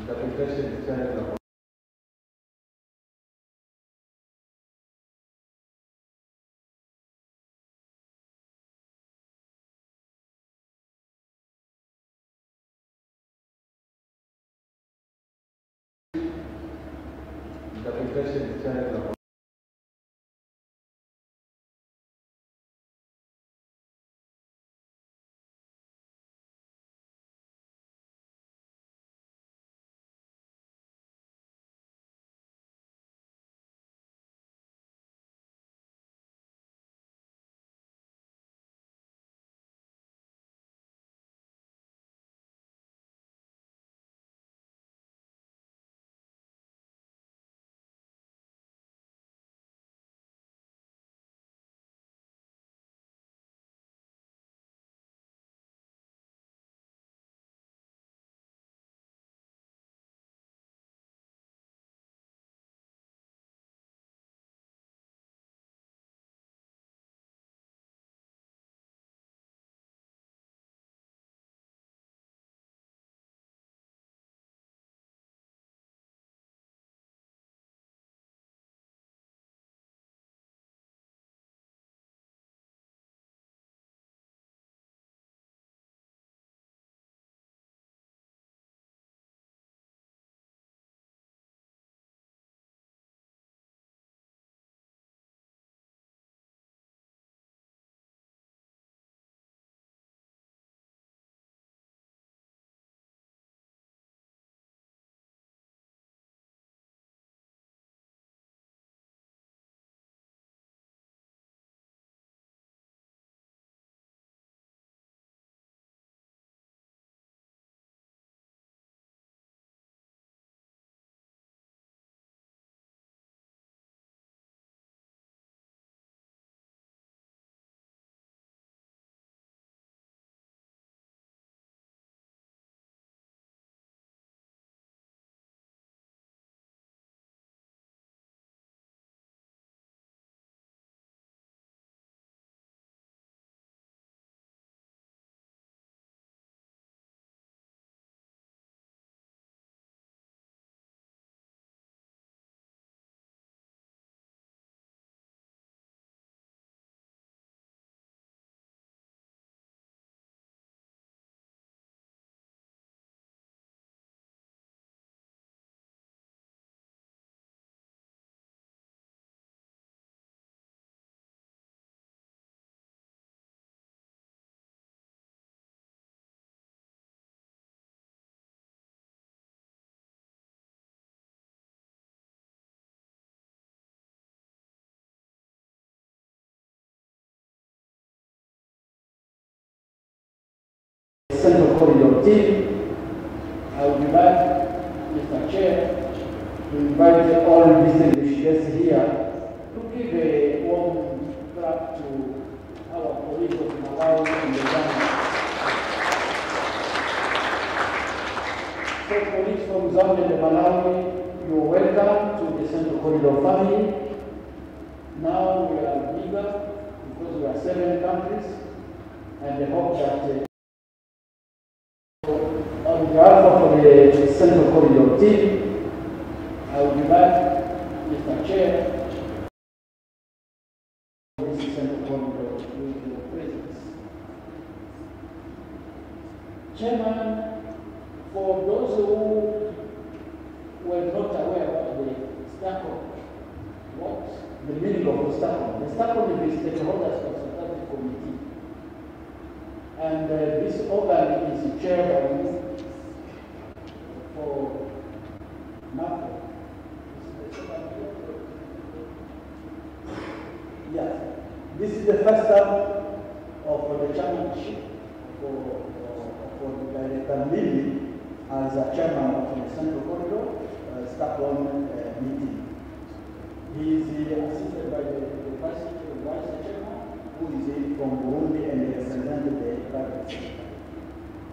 Interpretation channel. Interpretation channel. Central Corridor team, I would like, Mr. Chair, to invite all distinguished guests here to give a warm clap to our colleagues of Malawi and Ghana. So, colleagues from Zambia and Malawi, you are welcome to the Central Corridor family. Now we are bigger because we are 7 countries, and I hope that on behalf of the Central Corridor team, I would like, Mr. Chair, this Central Corridor with your presence. Chairman, for those who were not aware of the STACO, what the meaning of the STACO is the Stakeholders Consultative Committee. And this organ is chaired by for NAPO. Yes, this is the first term of the chairmanship for Director Lily as a chairman of the Central Corridor STACO meeting. He is assisted by the vice chairman, who is from Burundi and represented the private sector.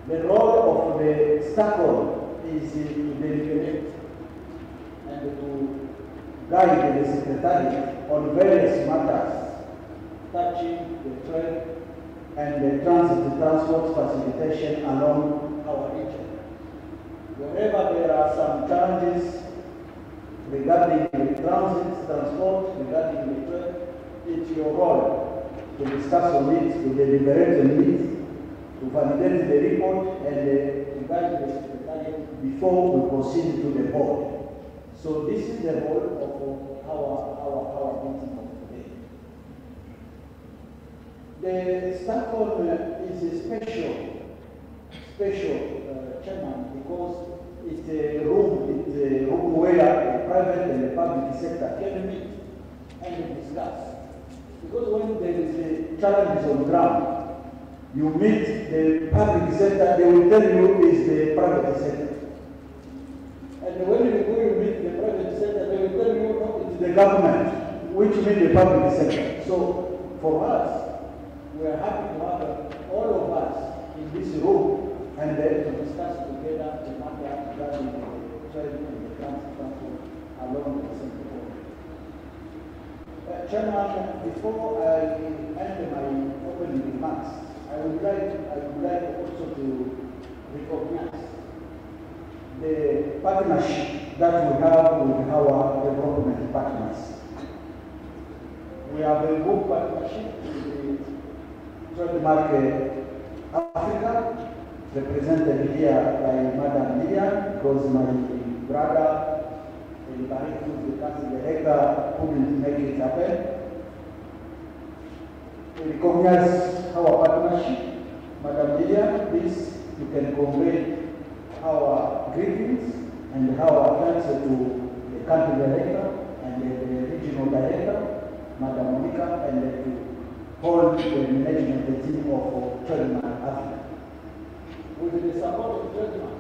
The role of the STACO is to deliberate and to guide the Secretary on various matters touching the trade and the transport facilitation along our region. Wherever there are some challenges regarding the transport, regarding the trade, it's your role to discuss on it, to deliberate on it, to validate the report, and to guide the Secretariat before we proceed to the board. So this is the role of our meeting of today. The STACON is a special chairman because it's a room where the private and the public sector can meet and discuss. Because when there is a challenge on ground, you meet the public sector, they will tell you is the private sector. And when you go you meet the private sector, they will tell you no, it's the government, which means the public sector. So for us, we are happy to have all of us in this room and then to discuss together the matter regarding the trade and the transport along the same road. Chairman, before I end my opening remarks, I would like also to recognize the partnership that we have with our development partners. We have a good partnership with the Trademark Africa, represented here by Madam Lilian, because my brother, the council director, couldn't make it happen. We recognize our partnership. Madam Lilian, please, you can convey our greetings and our thanks to the country director and the regional director, Madam Monica, and to all the management team of Trademark Africa. With the support of Trademark,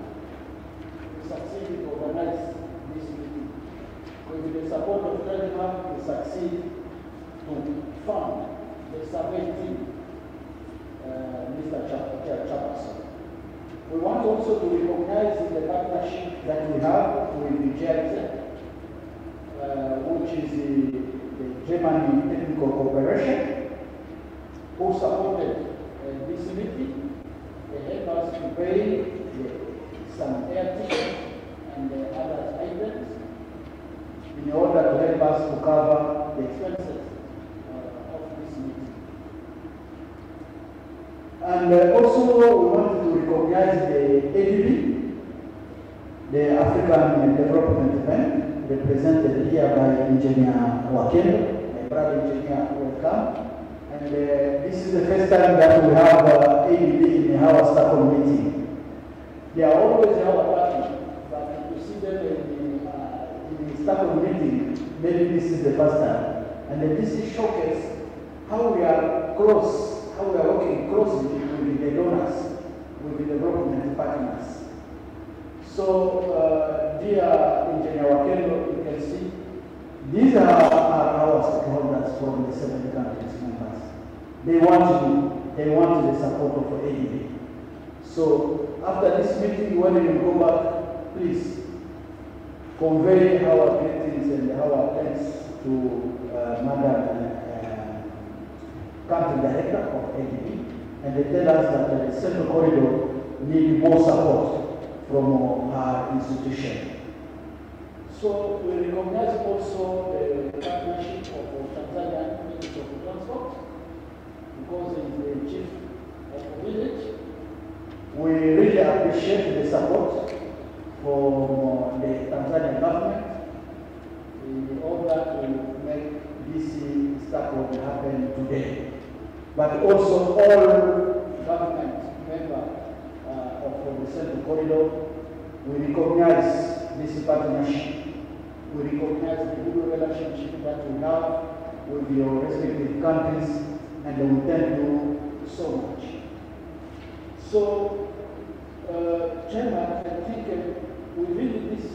we succeeded to organize this meeting. With the support of Trademark, we succeed to fund the survey team, Mr. Chawamata. We want also to recognize the partnership that we have with the JIJINI, which is the German Technical Cooperation, who supported this meeting. They help us to pay some air tickets and other items in order to help us to cover the expenses of this meeting. And also we want to recognize the ADB, the African Development Bank, represented here by Engineer Wakendo, my brother engineer, welcome. And this is the first time that we have ADB in our STACON meeting. They are always our partner, but to see them in the STACON meeting, maybe this is the first time. And this is showcase how we are close, how we are working closely with the donors, with the development partners. So, dear Engineer Wakendo, you can see, these are our stakeholders from the 7 countries members. They want the support of ADB. So after this meeting, when you go back, please convey our greetings and our thanks to Madam Country Director of ADB, and they tell us that the Central Corridor needs more support from our institution. So we recognize also the partnership of Tanzania Ministry of Transport, because he's the chief of the village. We really appreciate the support from the Tanzanian government in order to make this STACON happen today. But also all government members of the Central Corridor, we recognize this partnership. We recognize the good relationship that we have with your respective countries, and we thank you so much. So, Chairman, I think within these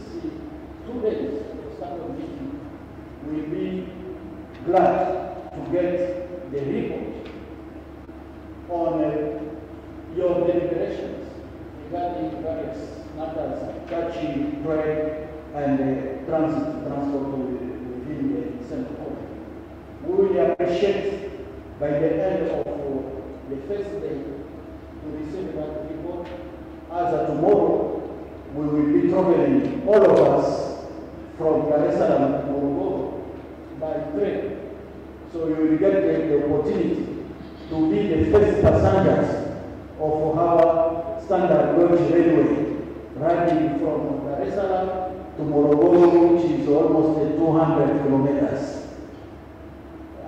2 days of the STACON meeting, we'll be glad to get the report on your deliberations regarding various matters touching trade and transport within the Central Corridor. We will appreciate by the end of the first day to receive that report. As of tomorrow, we will be traveling, all of us, from Dar es Salaam to Morogoro by train. So you will get the opportunity to be the first passengers of our standard gauge railway running from Dar es Salaam to Morogoro, which is almost 200 kilometers.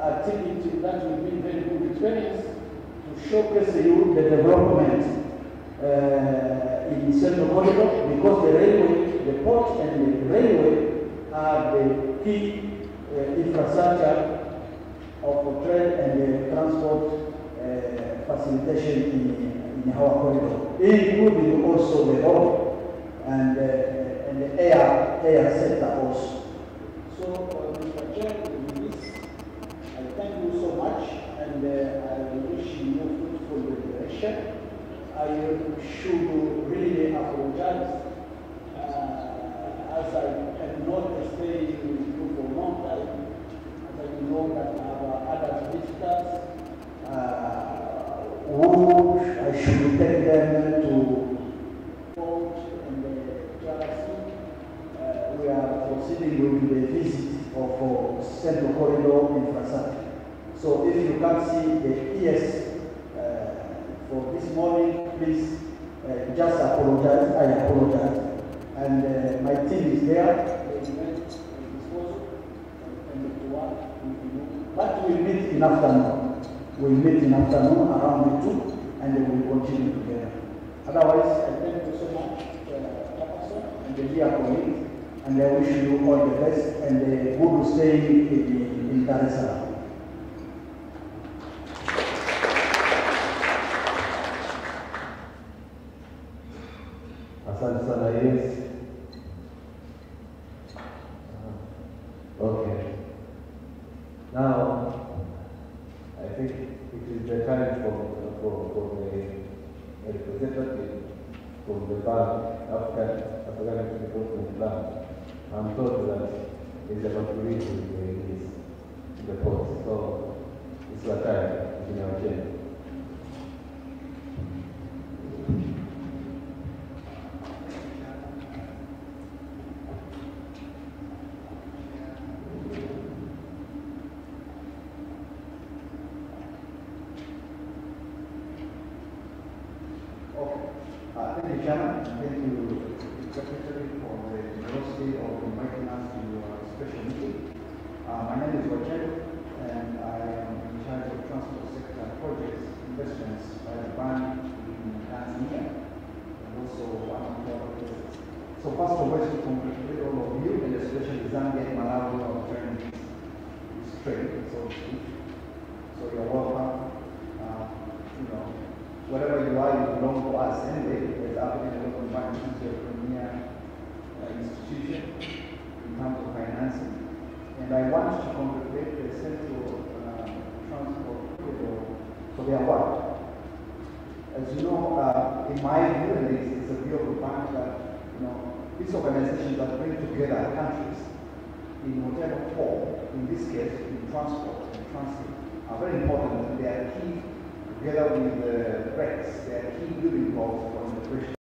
I think that will be a very good experience to showcase you the development in Central Corridor, because the railway, the port and the railway are the key infrastructure of trade and transport facilitation in our corridor, including also the road and the air sector also. So, Mr. Chair, with this, I thank you so much, and I wish you fruitful deliberation. I should really apologize, as I have not stayed with you for a long time, as I know that our other visitors who I should take them to court and the JRC. We are proceeding with the visit of Central Corridor infrastructure. So if you can see the ES for this morning, please just apologize. I apologize. And my team is there. They remain at disposal and to work with you. But we'll meet in afternoon. We'll meet in afternoon around the 2, and then we'll continue together. Otherwise, I thank you so much, and the dear colleagues, and I wish you all the best and a good stay in Dar es Salaam. Asante sana, yes. Okay. Now, I think it is the time for the representative from the bank, African Development Plan. I'm told that it's about to reach the port. So it's your time, in our agenda. Thank you, Chairman. Thank you, Secretary, for the generosity of inviting us to your special meeting. My name is Wajed, and I am in charge of transport sector projects, investments by the bank in Tanzania, and also one of the other places. So first of all, to congratulate all of you, and especially Zambia and Malawi, our friend is trade, so to speak. So you're welcome. Wherever you are, you belong to us anyway. As African Development Bank is your premier institution in terms of financing. And I want to congratulate the Central Transport Corridor for their work. As you know, in my view, and it's a view of the bank that these organizations that bring together countries in whatever form, in this case, in transport and transit, are very important, and they are key. Together with the BRICS, they are key building blocks for integration.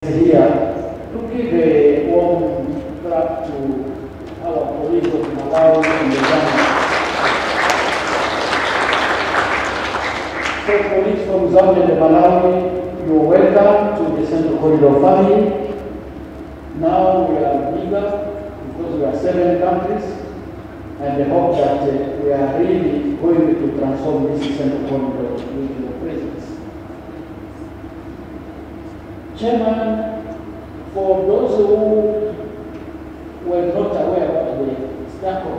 Here to give a warm clap to our colleagues of Malawi and Uganda. So colleagues from Zambia and Malawi, you're welcome to the Central Corridor family. Now we are bigger because we are 7 countries, and I hope that we are really going to transform this Central Corridor with your presence. Chairman, for those who were not aware of the STACO,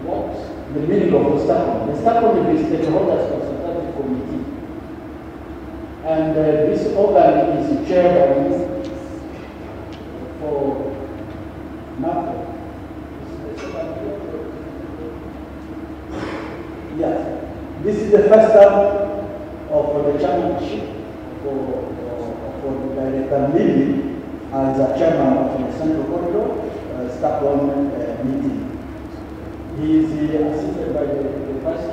what the meaning of the STACO? The STACO is the Stakeholders Consultative Committee. And this organ is chaired by me for NAFO. Yes, this is the first term of the chairmanship for the director Lily as a chairman of the Central Corridor STACO meeting. He is assisted by the vice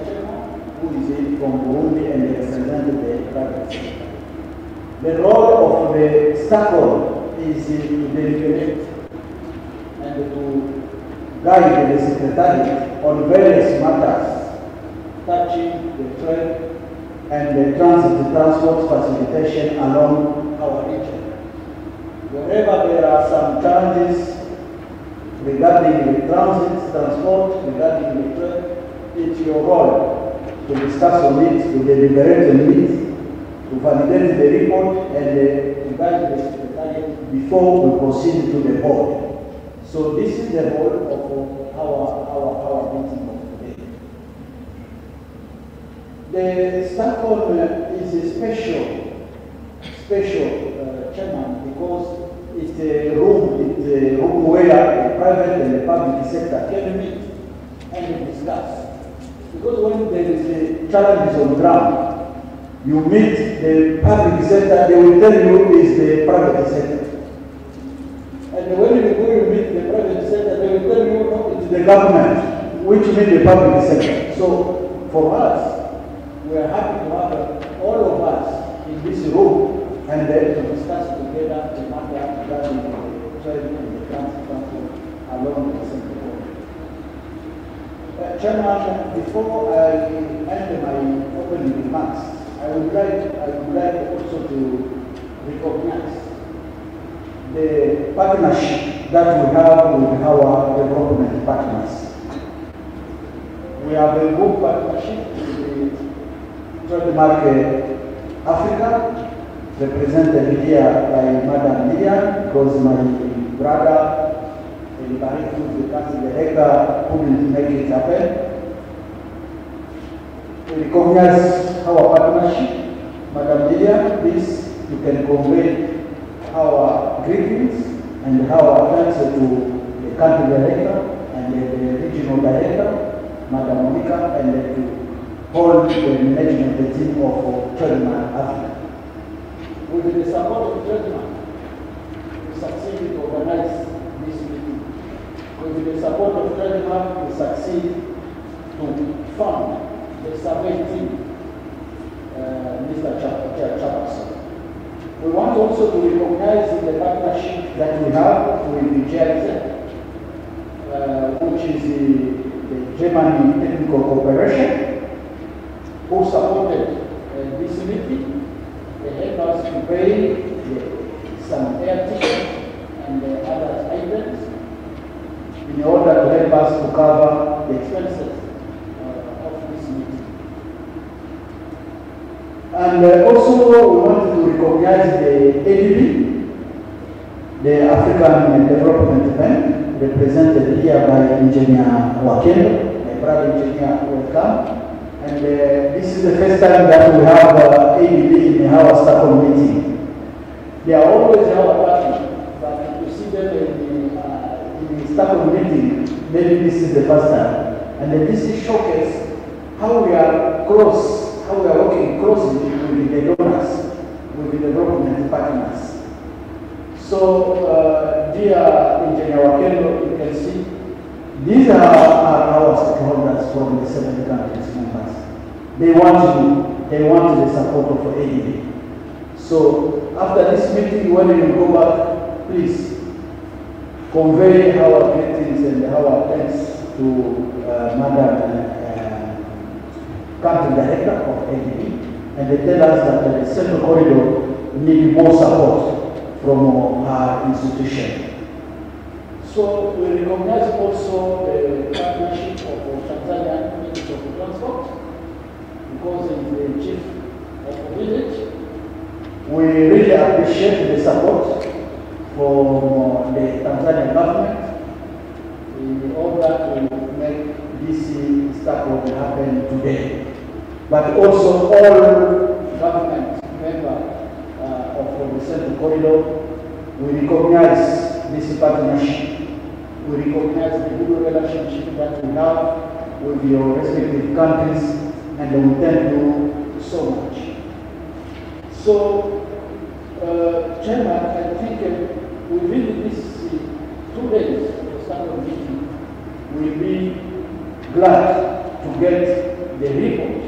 chairman, who is from Burundi and represented the private sector. The role of the STACO is to deliberate and to guide the secretariat on various matters touching the trade and the transport facilitation along our region. Wherever there are some challenges regarding the transport, regarding the trade, it's your role to discuss on it, to deliberate on it, to validate the report, and to guide the secretariat before we proceed to the board. So this is the role of our meeting of today. The STACO is a special chairman because it's a room where the private and the public sector can meet and discuss. Because when there is a challenge on ground, you meet the public sector, they will tell you is the private sector. And when you go to meet the private sector, they will tell you no, it's the government, which means the public sector. So for us, we are happy to have all of us in this room and then to discuss together the matter regarding the trade and the transport along the Central Corridor. Chairman, before I end my opening remarks, I would like also to recognize the partnership that we have with our development partners. We have a good partnership with the Trademark Africa, represented here by Madam Lydia, because my brother, the council director, couldn't make it happen. We recognize our partnership. Madam Lydia, please, you can convey our greetings and our thanks to the country director and the regional director, Madam Monica, and to all the management team of Trademark Africa. With the support of Trademark, we succeeded to organize this meeting. With the support of Trademark, we succeed to fund the survey team, Mr. Chawamata. We want also to recognize the partnership that we have with the JIJINI, which is the German Technical Cooperation, who supported this meeting. They help us to pay some air tickets and other items in order to help us to cover the expenses of this meeting. And also we wanted to recognize the ADB, the African Development Bank, represented here by Engineer Wakendo, my brother engineer, welcome. And this is the first time that we have ADB in our STACO meeting. They are always our partner, but to see them in the STACO meeting, maybe this is the first time. And this is showcase how we are close, how we are working closely with the donors, with the development partners. So, dear Engineer Wakendo, you can see, these are our stakeholders from the 7 countries members. They want the support of ADB. So after this meeting, when you go back, please convey our greetings and our thanks to Madam Country Director of ADB, and they tell us that the Central Corridor needs more support from our institution. So we recognize also the partnership of Tanzania Ministry of Transport, because it is the chief of the village. We really appreciate the support from the Tanzanian government in order to make this start what will happen today. But also all government members of the Central Corridor, we recognize this partnership. We recognize the good relationship that we have with your respective countries, and we thank you so much. So, Chairman, I think within these 2 days of the start of the meeting, we'll be glad to get the report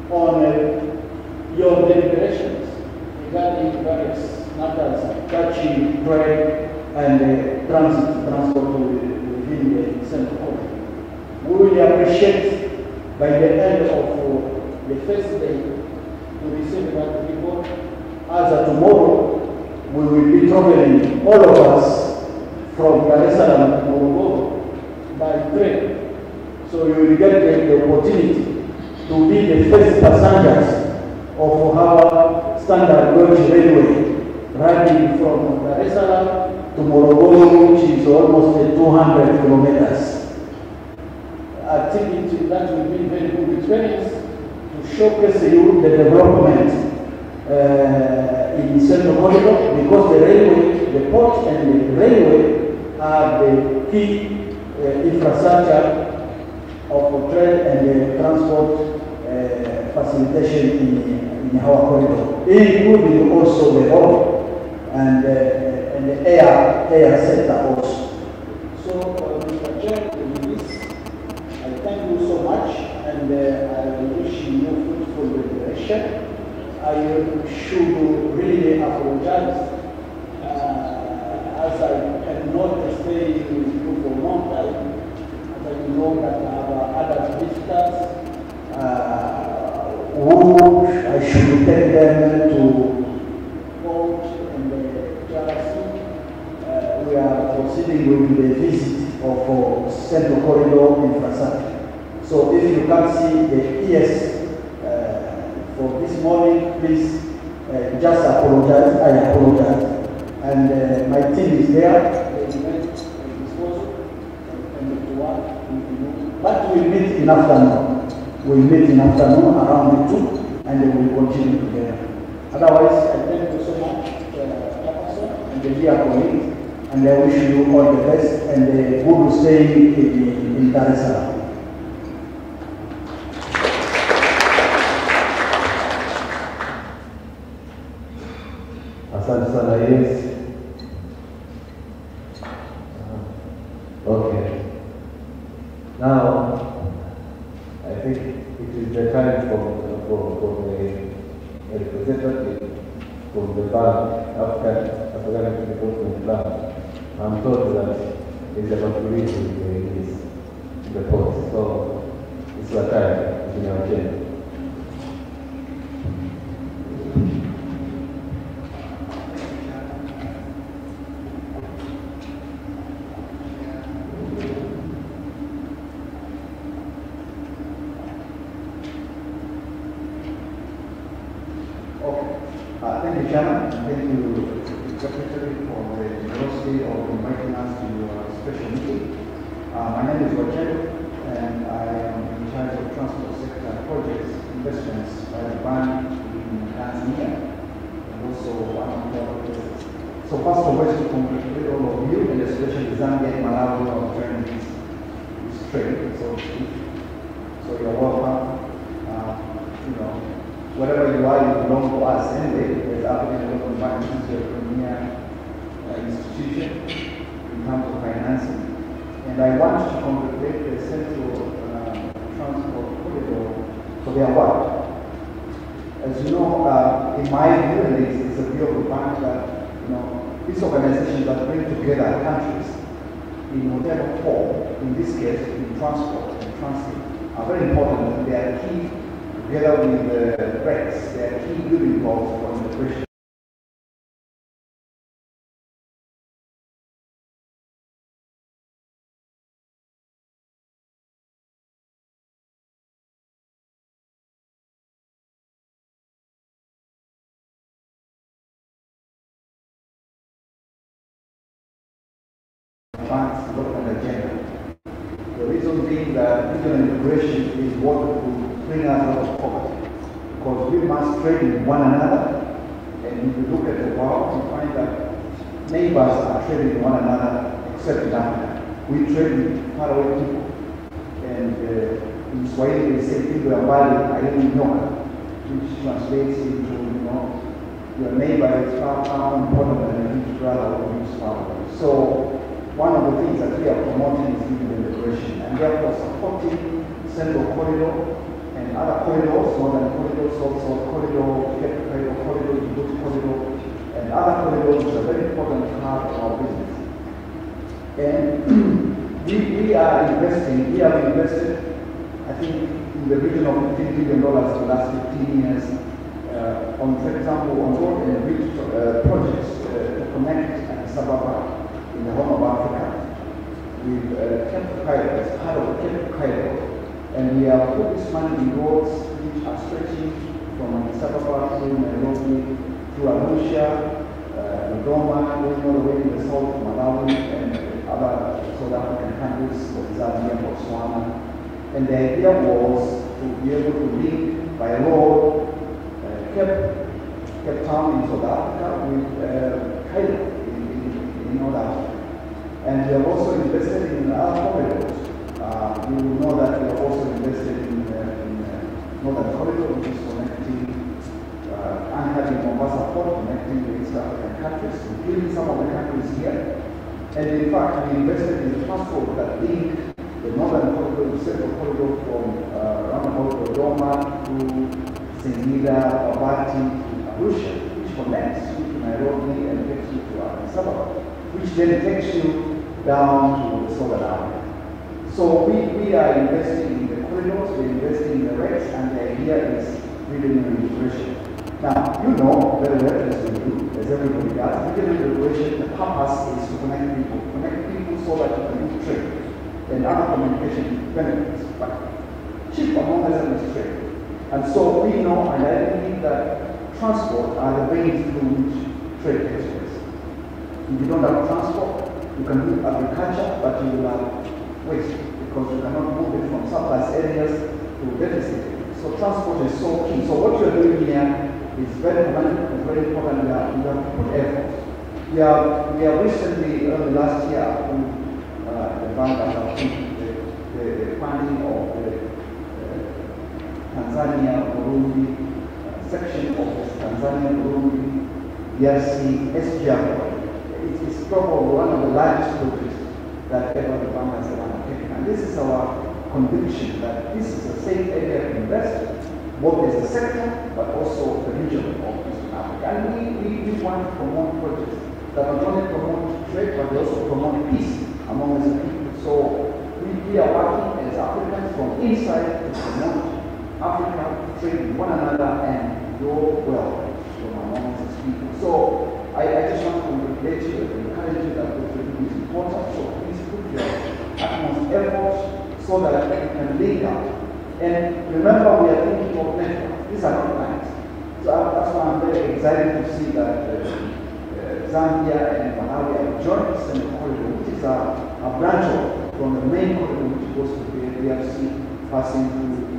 on your deliberations regarding various matters touching trade and transport within the Central Corridor. We will appreciate by the end of the first day to receive that report. As of tomorrow, we will be traveling, all of us, from Dar es Salaam to Morogoro by train. So you will get the opportunity to be the first passengers of our standard gauge railway, riding from Dar es Salaam to Morogoro, which is almost 200 kilometers. I think that will be a very good experience to showcase you the development in Central Corridor, because the railway, the port and the railway are the key infrastructure of trade and transport facilitation in our corridor, including also the road and the air sector also. So, Mr. Chair, with this, I thank you so much, and I wish you fruitful deliberation. I should really apologize, as I cannot stay with you for a long time, as I know that I have other visitors who I should take them to vote in the JRC. We are proceeding with the visit of Central Corridor infrastructure. So if you can see the ES for this morning, please just apologize. I apologize. And my team is there. They remain at disposal and to work. But we meet in afternoon. We meet in afternoon around 2, and we will continue together. Otherwise, I thank you so much, and the dear colleagues, and I wish you all the best and a good stay in Dar es Salaam. Asante sana, yes. Okay. Now, I think it is the time for the representative from the bank, African Development Plan. I'm told that it's about to reach the port, so it's your time, it's in your agenda. Thank you, Chairman. Thank you, Secretary, for the generosity of inviting us to your special meeting. My name is Wachel, and I am in charge of transport sector projects, investments by the bank in Tanzania, and also one of the other. So first of all, to congratulate all of you, and especially Zambia and Malawi for joining this trade, so to speak. So you're welcome. Wherever you are, you belong to us anyway. As African Development Bank is your premier institution in terms of financing. And I want to congratulate the Central Transport Corridor for their work. As you know, in my view, and it's a view of the bank that these organizations that bring together countries in whatever form, in this case, in transport and transit, are very important, and they are key together with the REX, they are key building blocks for integration. Development agenda. The reason being that regional integration is what will bring us out of poverty. Because we must trade with one another, and if you look at the world, you find that neighbors are trading with one another, except in Africa. We trade with faraway people. And in Swahili, they say people are bali ayeni nyoka, which translates into, your neighbor is far more important than your brother who is far away. So one of the things that we are promoting is regional integration, and therefore supporting Central Corridor and other corridors, Northern Corridor, South Corridor, Cape Corridor, Djibouti Corridor, and other corridors is a very important part of our business. And we have invested, I think, in the region of $15 billion for the last 15 years, on, for example, on road and bridge projects to connect Addis Ababa in the Horn of Africa with KATAIKA as part of KATAIKA. And we have put this money in roads which are stretching from Addis Ababa to Nairobi, to Arusha, Dodoma, going all the way to the south of Malawi and other South African countries, for Zambia, Botswana. And the idea was to be able to link by road Cape Town in South Africa with Cairo in North Africa. And we have also invested in other corridors. You will know that we have also invested in Northern Corridor, which is connecting anchored in Mombasa Port, connecting the East African countries, including some of the countries here. And in fact, we invested in the transport that link the Northern Corridor, the Central Corridor from roundabout Dodoma to Singida, Babati, to Arusha, which connects you to Nairobi and takes you to Addis Ababa, which then takes you down to the Southern Africa. So we are investing in the corridors, we're investing in the REX, and the idea is regional integration. Now, you know very well, as we do, as everybody does, regional integration, the purpose is to connect people so that you can do trade and other communication benefits. But chief among them is trade. And so we know, and I believe that transport are the veins through which trade takes place. If you don't have transport, you can do agriculture, but you will have waste because you cannot move it from surplus areas to deficit. So transport is so key. So what you're doing here is very important. We have to put effort. We have recently, early last year, approved the bank has approved the funding of the Tanzania Burundi section of the Tanzania Burundi DRC SGR. It is probably one of the largest projects that ever the bank has undertaken. And this is our conviction that this is a safe area to invest, both as a sector but also the region of Eastern Africa. And we want to promote projects that not only promote trade but also promote peace among the people. So we are working as Africans from inside to promote Africa, trade with one another and grow well from among these people. So I just want to congratulate you and encourage you that what you're doing is important. So please put your utmost efforts so that you can link up. And remember, we are thinking of networks. These are not lines. So that's why I'm very excited to see that Zambia and Malawi have joined the Central Corridor, which is a branch from the main corridor which goes to the DRC, passing through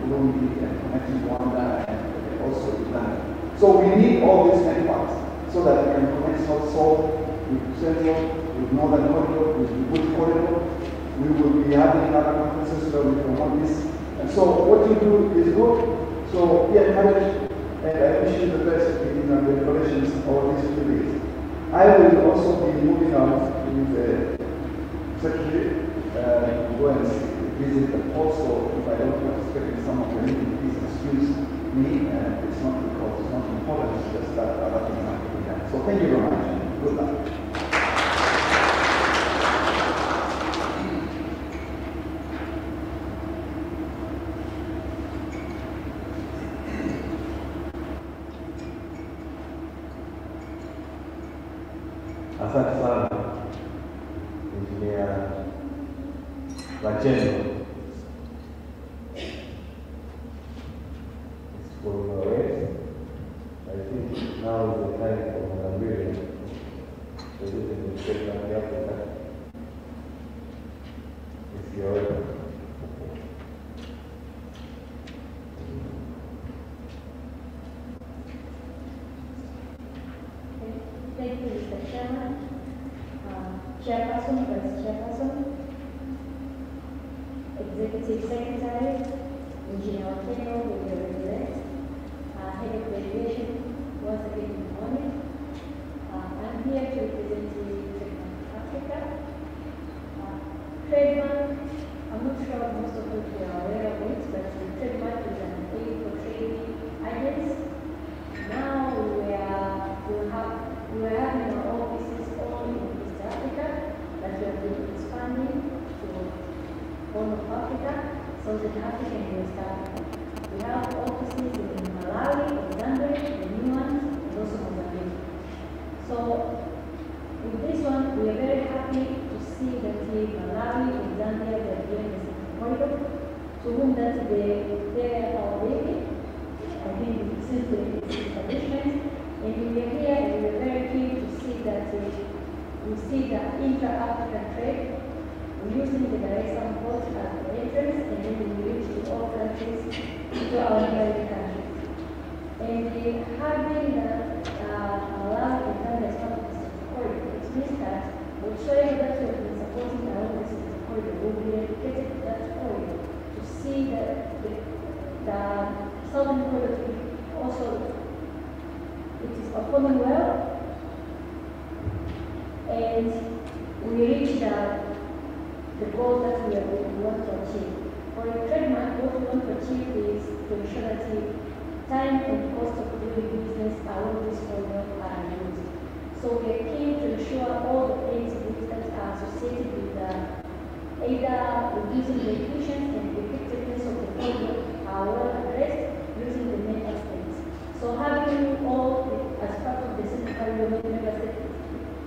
Burundi and connecting Rwanda and also Uganda. So we need all these networks so that we can connect South with Central, with Northern Corridor, with the Djibouti Corridor. We will be having other conferences where we promote this. And so what you do is good. So be encouraged, and I wish you the best in the deliberations of these 2 days. I will also be moving out with the secretary to go and visit the port. So if I don't participate in some of the meetings, please excuse me. It's not because it's not important, it's just that other things have to be done. So thank you very much, and good luck. Asante sana Engineer Wachendo. It's for your rest. I think now is the time for Mwanambili to do the statement of Africa. It's your welcome. Thank you, Mr. Chairman, Chairperson, Vice Chairperson, Executive Secretary, Engineer Wachendo, who you represent, Head of Delegation, once again good morning. I'm here to represent the Trademark Africa. Trademark, I'm not sure most of you are aware of it, but the trademark is an aid for trading agents. Now we were having our offices all in East Africa, that we have been expanding to all of Africa, Southern Africa and West Africa. We have offices in Malawi, Zambia, the new ones, and also Mozambique. So with this one, we are very happy to see that Malawi and Zambia they are doing the same corridor, to whom that they are our baby. I think since the establishment. And we are here and we are very keen to see that we see the intra-African trade. We're using the Dar-es-Salaam port as the entrance, and then we reach to all countries, to our neighboring countries. And having Malawi and Zambia as part of this corridor, it means that whatsoever that we have been supporting along this corridor will be dedicated to that corridor to see that the southern corridor also it is performing well, and we reach the goal that we want to achieve. For a trademark, what we want to achieve is to ensure that the time and cost of doing business along this corridor are reduced. So we are keen to ensure all the things that are associated with either reducing the efficiency and the effectiveness of the corridor are well addressed using the main aspects. So having all as part of the central member state,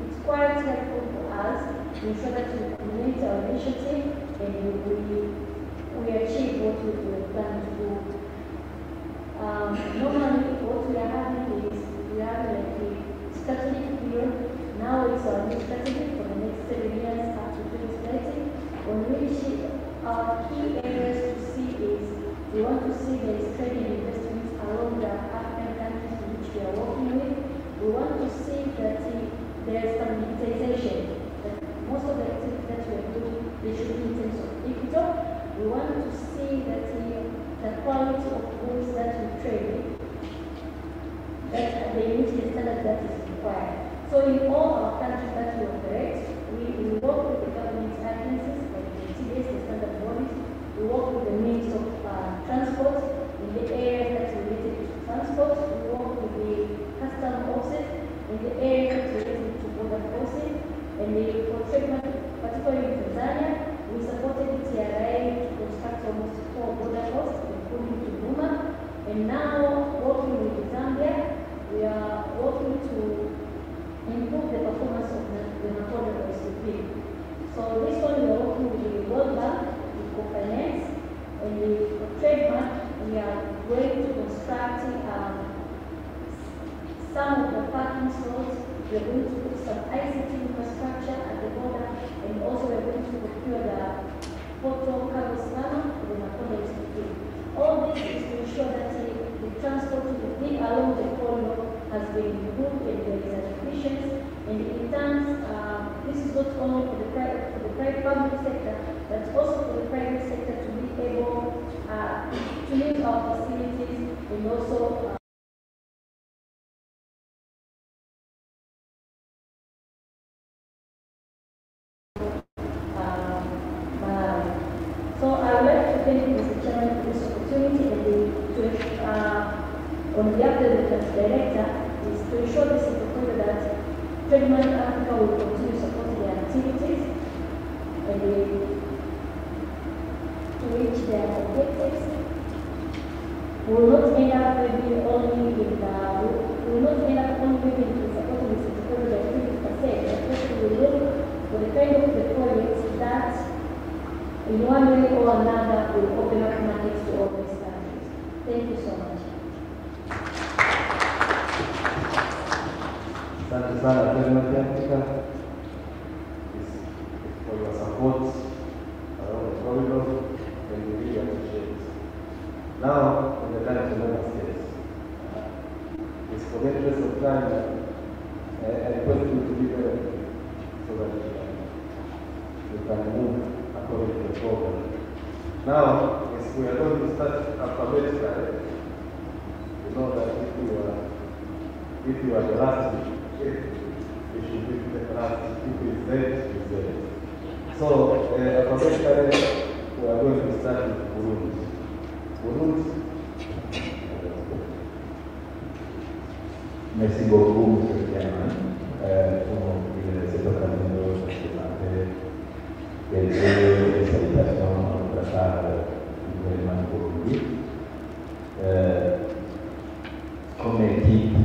it's quite helpful for us to ensure that we implement our initiative and we achieve what we are planning to do. Normally, what we are having is we have like a strategic period. Now it's our new strategy for the next 7 years up to 2030. On which our key areas to see is we want to see there is trading investments along the African countries which we are working with. We want to see that there is some digitization, that most of the activities that we are doing, they should be in terms of digital. We want to see that the quality of goods that we trade, that they meet the standard that is required. So in all our countries that we operate, we work with the government agencies, like the TDS, the standard bodies. We work with the means of transport in the areas that related to transport. We work with the custom forces in the areas related to border forces. And for trademark, particularly in Tanzania, we supported the TRA to construct almost 4 border posts, including to Buma. And now, working with Zambia, we are working to improve the performance of the Nakoda OCP. So this one, we are working with the World Bank, finance, and for trademark, we are going to construct some of the parking slots. We are going to put some ICT infrastructure at the border, and also we are going to procure the photo cargo scanner for the Nakoda SPP. All this is to ensure that the transport along the corridor has been improved and there is an efficiency. And in terms, this is not only for the private public sector, but also for the private sector to be able to use our facilities and also So I would like to thank Mr. Chairman for this opportunity and on behalf of the Director is to ensure this is the corridor that Trademark Africa will continue supporting their activities and to reach their objectives. We will not end up maybe only in supporting the corridor activities, but said, especially we look for the kind of the projects that in one way or another will open up markets to all these countries. Thank you so much. Asante sana Kimataifa for your support around the corridor, and we really appreciate it. Now, in the time to member states, it's for the interest of time, I request you to be there so that we can move according to the program. Now, as we are going to start alphabetically, you know that if you are the last, you should be the last. If you is there, is there. So, alphabetically, we are going to start with Burundi. Burundi. Merci beaucoup, M. le Chairman, pour cette occasion de présenter les vœux et salutations de la part du gouvernement de Burundi. Comme équipe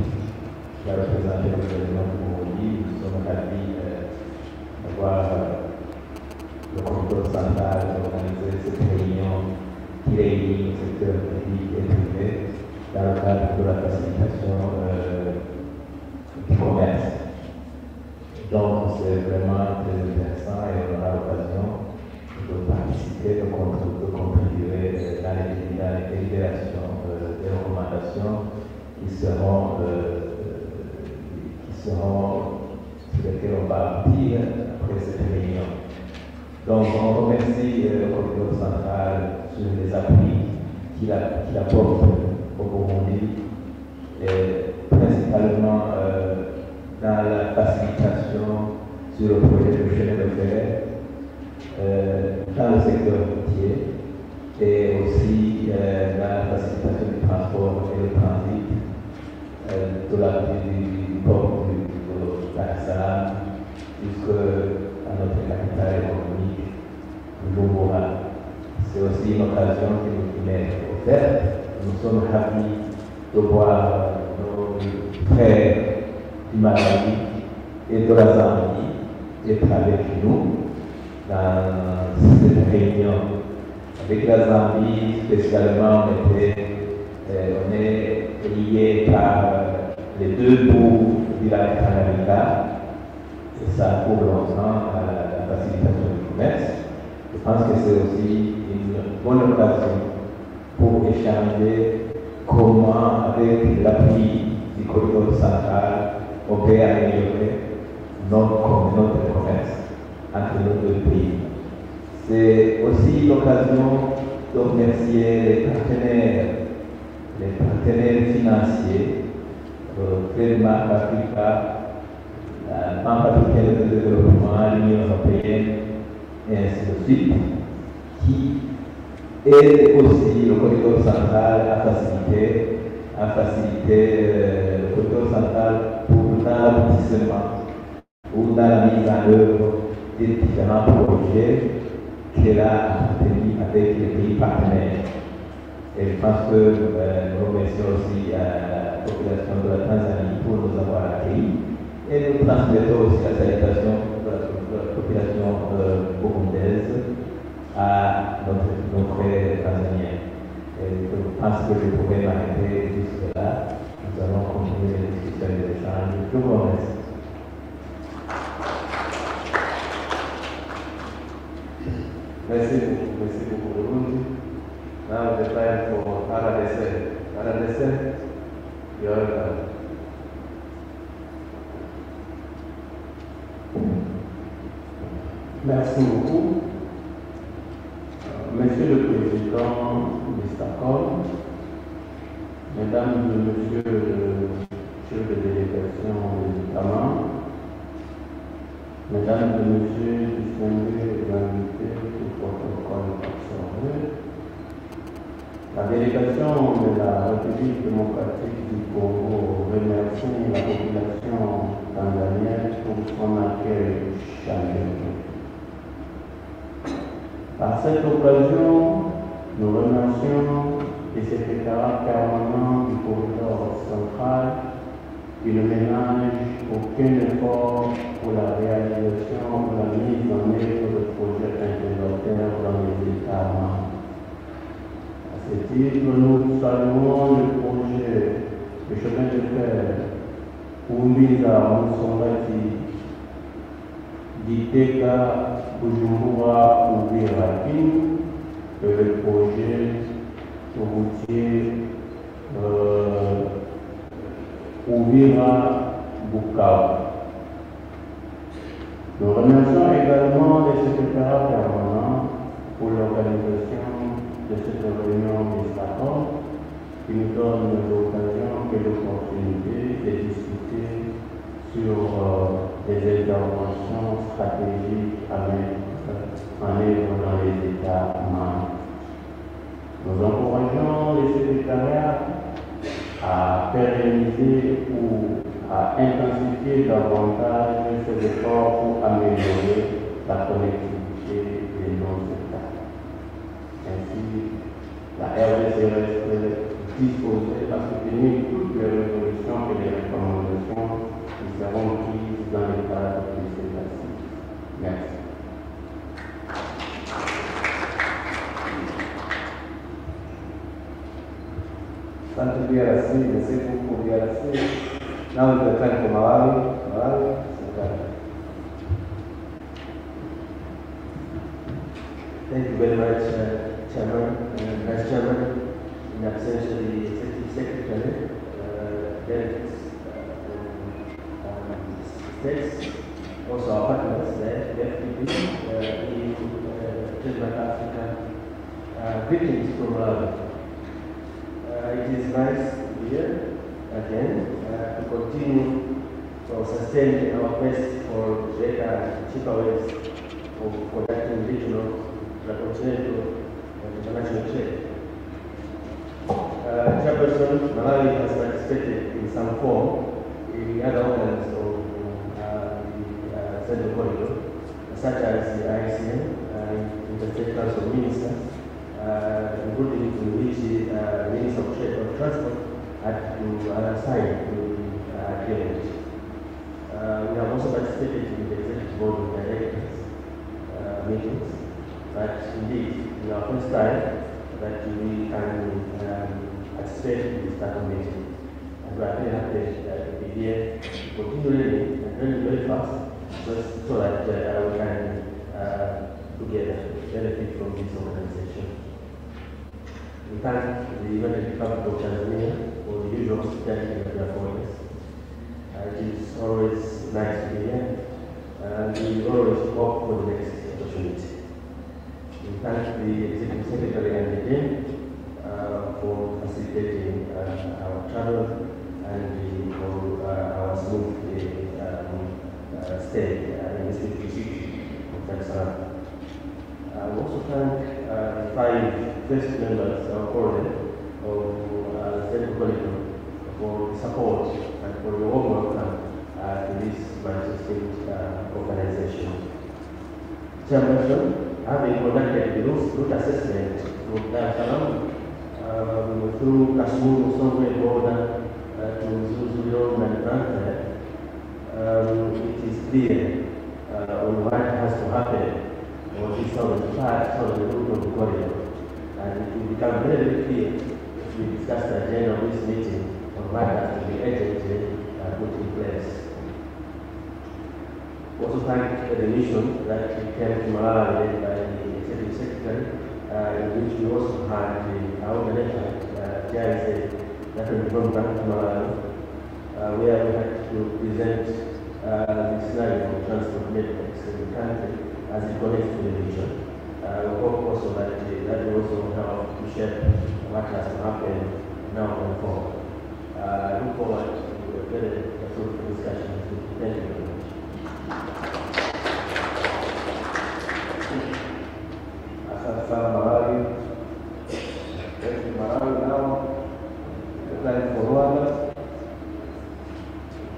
qui a représenté le gouvernement de Burundi, nous sommes ravis d'avoir le contrôle central d'organiser cette réunion qui réunit le secteur public et privé dans le cadre de la facilitation du commerce. Donc, c'est vraiment très intéressant et on a l'occasion de participer, de contribuer dans les délibérations, des recommandations qui seront sur lesquelles on va aboutir après cette réunion. Donc, on remercie le Comité central sur les appuis qu'il apporte au Burundi, principalement dans la facilitation sur le projet de chemin de fer, dans le secteur routier, et aussi dans la facilitation du transport et le transit du port de Salaam jusqu'à notre capitale économique, Bujumbura. C'est aussi une occasion qui nous est offerte. Nous sommes ravis de voir nos frères du Malawi et de la Zambie être avec nous dans cette réunion. Avec la Zambie, spécialement, on est liés par les deux bouts du lac Tanganyika, et ça pour longtemps la facilitation du commerce. Je pense que c'est aussi une bonne occasion pour échanger comment, avec l'appui du corridor central, on peut améliorer notre commerce entre nos deux pays. C'est aussi l'occasion de remercier les partenaires financiers, le Traitement Africa, la Banque africaine de développement, l'Union européenne, et ainsi de suite, qui aide aussi le corridor central à faciliter le corridor central pour dans l'aboutissement ou dans la mise en œuvre des différents projets qu'elle a obtenus avec les pays partenaires. Et je pense que nous remercions aussi la population de la Tanzanie pour nous avoir accueillis. Et nous transmettons aussi la salutation de la population burundaise à nos frères tanzaniens. Et je pense que je pourrais m'arrêter jusque là. Nous allons continuer les discussions et les échanges. Je vous remercie. Merci beaucoup, Burundi. Now the time for RDC, you're welcome. Merci beaucoup. Monsieur le Président du STACOM, Mesdames et Messieurs les chefs de délégation des États membres, Mesdames et Messieurs distingués invités du protocole observé, la délégation de la République démocratique du Congo remercie la population tanzanienne pour son accueil chaleureux. Par cette occasion, nous remercions le secrétariat permanent du corridor central qui le ménage au aucun effort pour la réalisation ou la mise en œuvre de projets intégrataires dans les États membres. À ce titre, nous saluons le projet de chemin de fer UKUMBI Gitega Bujumbura Ubiraki, le projet routier Uvira Bukavu. Nous remercions également les secrétaires permanents pour l'organisation de cette réunion des accords qui nous donne l'occasion et l'opportunité de discuter sur des interventions stratégiques à mettre en œuvre dans les États membres. Nous encourageons les secrétariats à pérenniser ou à intensifier davantage ces efforts pour améliorer la connectivité de nos États. Ainsi, la RDC reste disposée à soutenir toutes les résolutions et les recommandations qui seront prises dans le cadre de cette assise. Merci. Thank you, DRC. Merci beaucoup, DRC. Now is the time for Malawi. Thank you very much, Chairman and Vice Chairman, in absence of the Executive Secretary, delegates from states, also our partners there, the FDP, EU, Children Africa, greetings from Malawi. It is nice to be here again to continue to sustain our quest for better and cheaper ways of conducting regional, continental, and international trade. Chairperson, Malawi has participated in some form in other organs of the Central Corridor, such as the ICM, Interstate Council of Ministers, including to which the Minister of Trade and Transport had to sign the agreement. We have also participated in the Executive Board of Directors meetings, but indeed, it's our first time that we can participate in this type of meeting. And we are very happy to be here, continually and very fast, so that we can together benefit from this organization. We thank the United Republic of Tanzania for the usual hospitality that they afford us. It is always nice to be here, and we always hope for the next opportunity. We thank the Executive Secretary and the team for facilitating our travel and for our smooth stay in this beautiful city of Salaam. I also thank the 5 first members of the Central Corridor for the support and for the warm welcome to this magnificent organization. Chairperson, having conducted the route assessment of Salaam through Kashmir, Songwe border to Zuzulio and Brantford, it is clear on what has to happen on this southern part of the route of the corridor. And it will become very clear if we discuss the agenda of this meeting on what has to be urgently put in place. Also thank the mission that came to Malawi led by the Executive Secretary, in which we also had our organizer, JIJINI, that will come back to Malawi, where we had to present the scenario of transport networks in the country as it connects to the region. We hope also that that will also help to share what has to happen now and forward. I look forward to a very fruitful discussion. Thank you very much. Asante sana Malawi. Thank you Malawi. Now, the time for Rwanda.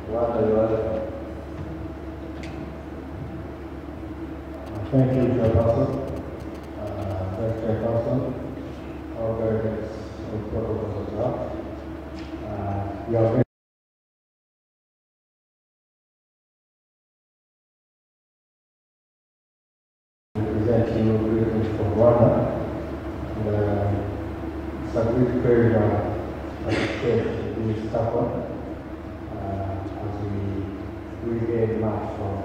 Rwanda, you are welcome. Thank you, Chairperson. Vice Chairperson, all delegates of protocols as well. We are very appreciate this support as we regain much from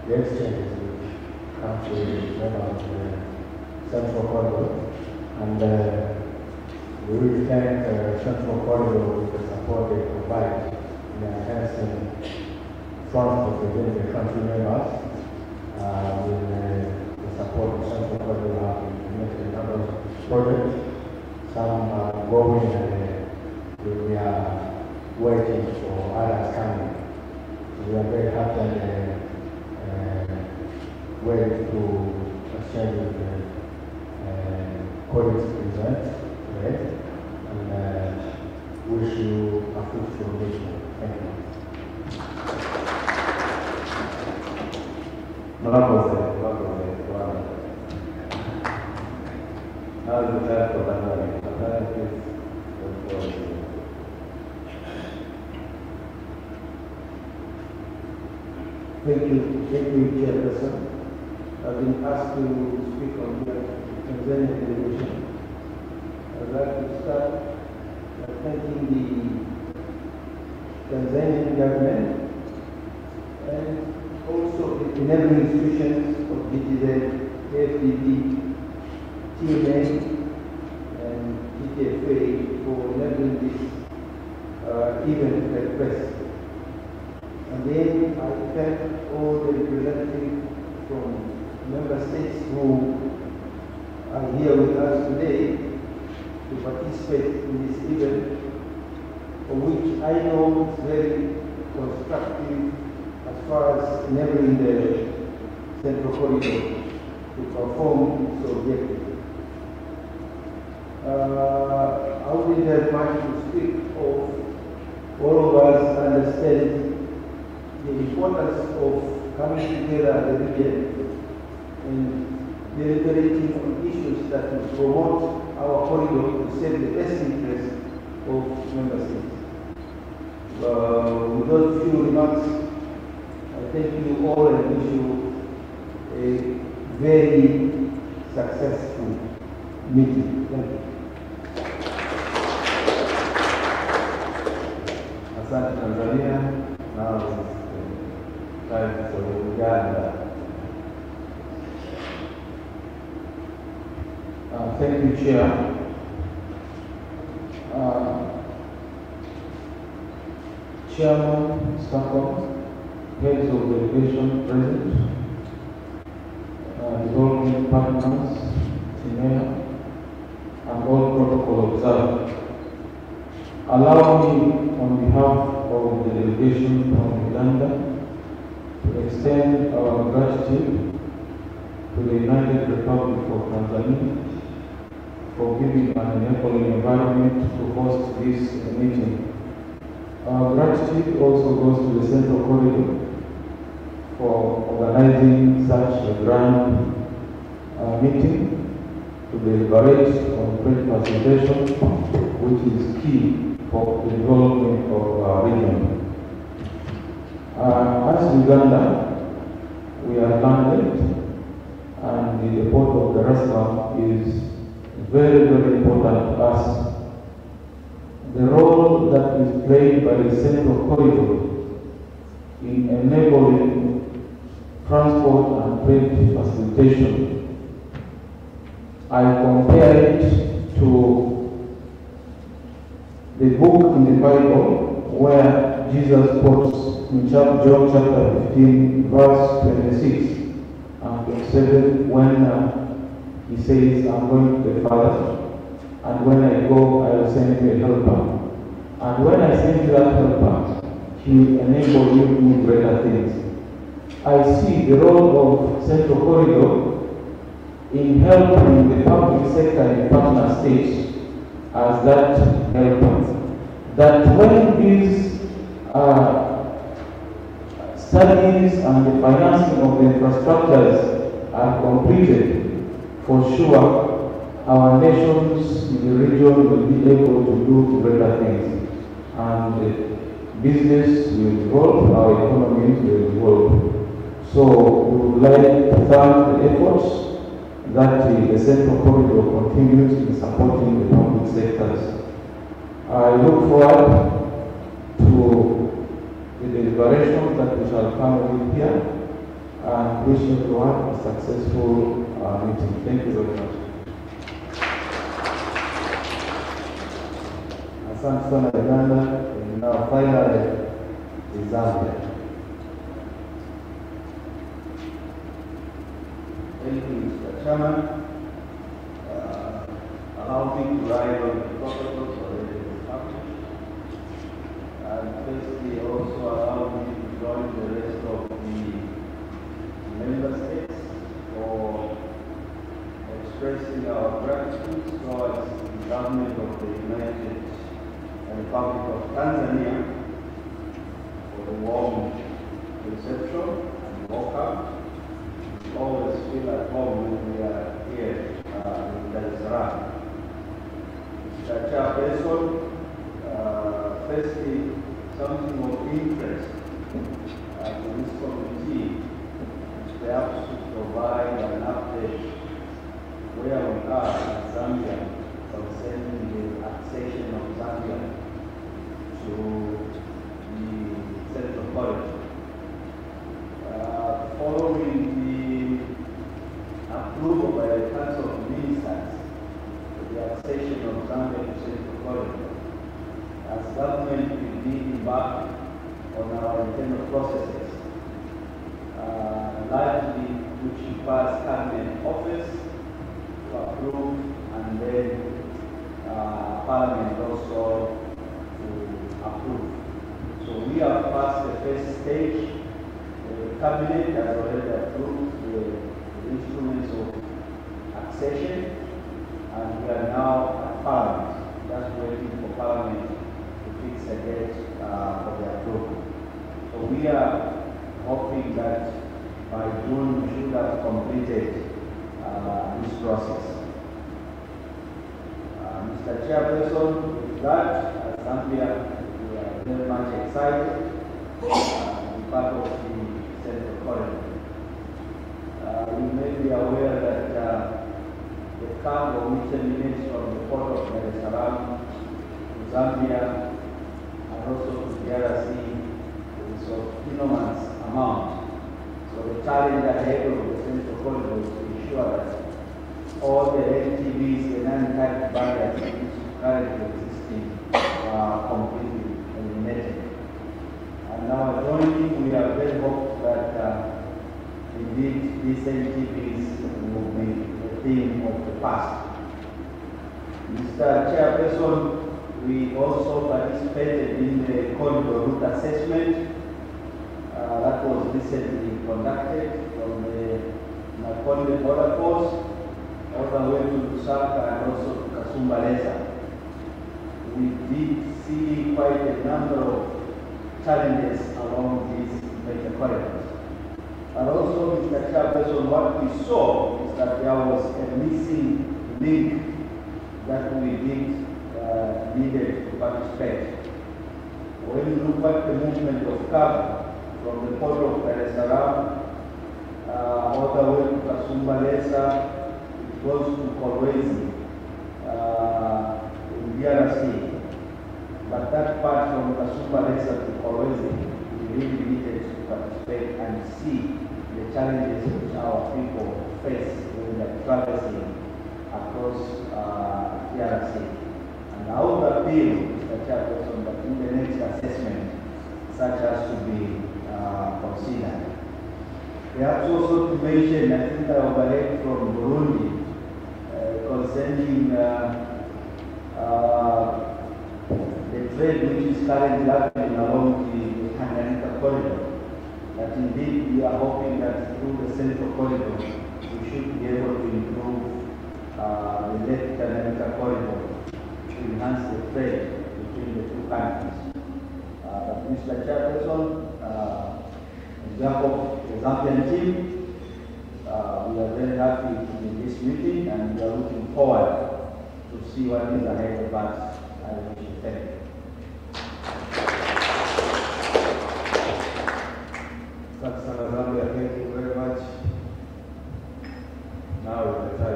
the exchanges with country members of the Central Corridor. And we really thank the Central Corridor with the support they provide in enhancing transport within the country members. With the support of Central Corridor have implemented a number of projects. Some are going and we are waiting for others coming. So we are very happy and ready to exchange with the colleagues present today, and wish you a fruitful meeting. Thank you. Mwakoze. Now is the time for Katari. Katari, please. Thank you, Chairperson. I've been asked to speak on the Tanzania delegation. I'd like to start by thanking the Tanzanian government and also the enabling institutions of DTZ, AFDB, TNA, and TTFA for enabling this event to take place. And then I thank all the representatives from member states who are here with us today to participate in this event, for which I know is very constructive as far as enabling the Central Corridor to perform its objective. I wouldn't have much to speak of. All of us understand the importance of coming together as a region and deliberating on issues that will promote our corridor to serve the best interests of member states. With those few remarks, I thank you all and wish you a very successful meeting. Thank you. Asante Tanzania. Now is time for Uganda. Thank you, Chair. Chairman, Stockholm, heads of delegation present, development partners, TINEA, and all protocol observed. Allow me, on behalf of the delegation from Uganda, to extend our gratitude to the United Republic of Tanzania for giving an enabling environment to host this meeting. Our gratitude also goes to the Central Corridor for organizing such a grand meeting to deliberate on trade facilitation, which is key for the development of our region. As Uganda, we are landed, and the port of Dar es Salaam is very, very important to us. The role that is played by the Central Corridor in enabling transport and trade facilitation, I compare it to the book in the Bible where Jesus quotes in John chapter 15, verse 26 and 27, when he says, I'm going to the Father, and when I go, I will send you a helper. And when I send you that helper, he will enable you to do greater things. I see the role of Central Corridor in helping the public sector in partner states as that helper. That when these studies and the financing of the infrastructures are completed, for sure our nations in the region will be able to do greater things. And business will evolve, our economy will evolve. So we would like to thank the efforts that the Central Corridor continues in supporting the public sectors. I look forward to the deliberations that we shall come with here and wish everyone a successful meeting. Thank you very much. Asante sana Uganda, and now finally Zambia. Thank you, Mr. Chairman. Allow me to write on the protocols already established. And firstly, also allow me to join the rest of the member states for expressing our gratitude towards the government of the United Republic of Tanzania for the warm reception and welcome. We always feel at home when we are here in Dar es Salaam. Mr. Chairperson, firstly, something of interest to this committee is perhaps to provide an update where we are in Zambia concerning the accession of Zambia to the Central Corridor. Following the approval by the Council of Ministers for the accession of Zambia to Central Corridor, as government will be embarked on our internal processes, largely which requires cabinet office to approve and then Parliament also to approve. So we have passed the first stage. The Cabinet has already approved the instruments of accession, and we are now at Parliament, just waiting for Parliament to fix a date for the approval. So we are hoping that by June we should have completed this process. Mr. Chairperson, with that, as Zambia, we are very much excited to be part of the Central Corridor. You may be aware that the cargo which terminates from the port of Dar es Salaam to Zambia and also to the DRC is of enormous amount. So the challenge ahead of the Central Corridor is to ensure that all the LTVs, the non-type barriers which currently existing are completely eliminated. And now joining, we are very hopeful that indeed these LTVs will be the theme of the past. Mr. Chairperson, we also participated in the corridor route assessment that was recently conducted from the Nakonde border post all the way to Lusaka and also to Kasumbalesa. We did see quite a number of challenges along these major corridors. And also, Mr. Chairperson, what we saw is that there was a missing link that we did needed to participate. When you look at the movement of cargo from the port of Dar es Salaam all the way to Kasumbalesa, it goes to Kolwezi in DRC. But that part from Kasumbalesa to Kolwezi, we really needed to participate and see the challenges which our people face when they are traversing across DRC. And I would appeal, Mr. Chairperson, that in the next assessment, such as to be considered. Perhaps also to mention, I think I overheard from Burundi concerning the trade which is currently happening along the KINACHO corridor. That indeed we are hoping that through the Central Corridor, we should be able to improve the left KINACHO corridor to enhance the trade between the two countries. Mr. Chairperson, on behalf of the Zambian team, we are very happy to be in this meeting and we are looking forward to see what is ahead of us. I wish you thank you. Thank you very much. Now it's the time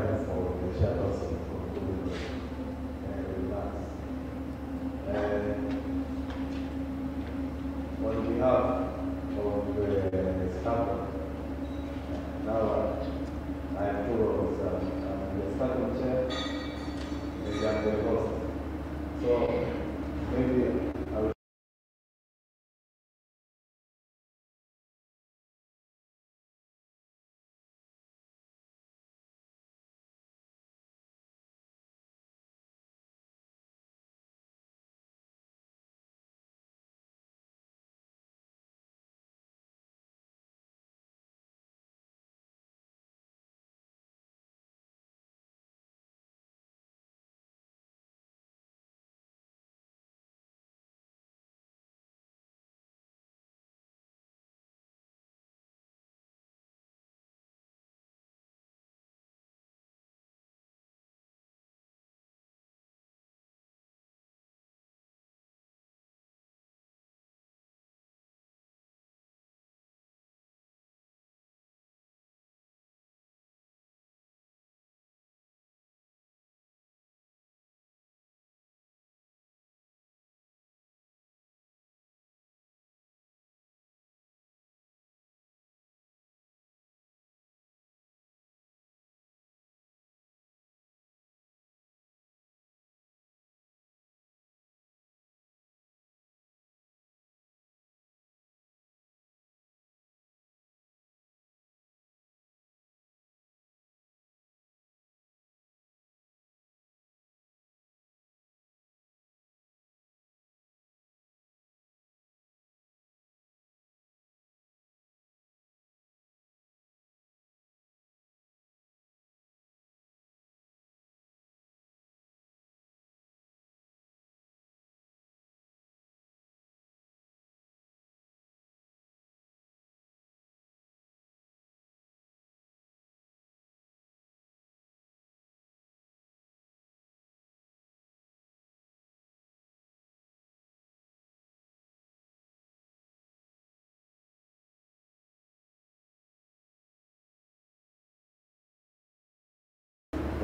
maybe I will.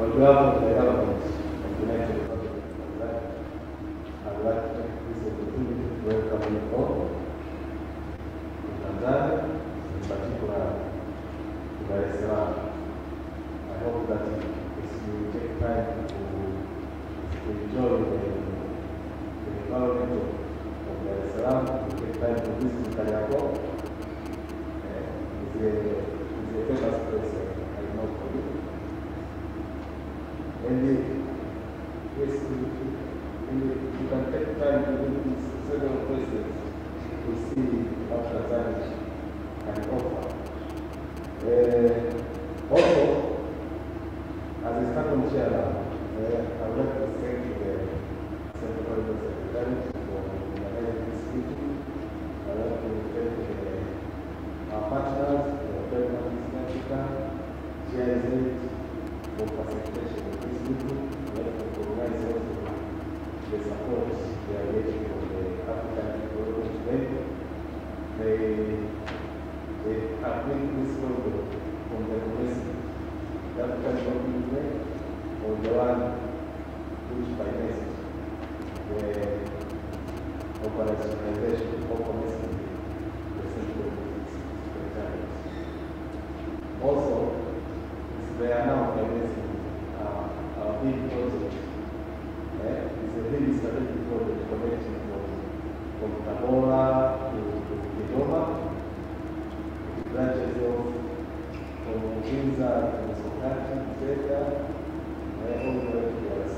On behalf of the government of the United Republic of Tanzania, I would like to take this opportunity to welcome you all to Tanzania, in particular to Dar es Salaam. I hope that you take time to enjoy the environment of Dar es Salaam, you take time to visit KINACHO. It's a famous place, I know for you. And yes, you can take time to visit several places to see what Tanzania can offer. Also, as a second chair, I would like to thank the Central Corridor Secretary for organizing this meeting. I would like to thank our partners, the Government of Africa, JIJINI, for facilitation of this meeting. I would like to recognize also the support they are getting from the African Development Bank. They have made this corridor from the domestic, the African Development Bank, or the one which financed the operationalization of the central secretariat. Also, they are now financing our big project. It's a really strategic project connecting from Tabora to Kigoma. It branches off from Uvinza to Musokati, Zeta, all the way to DRC.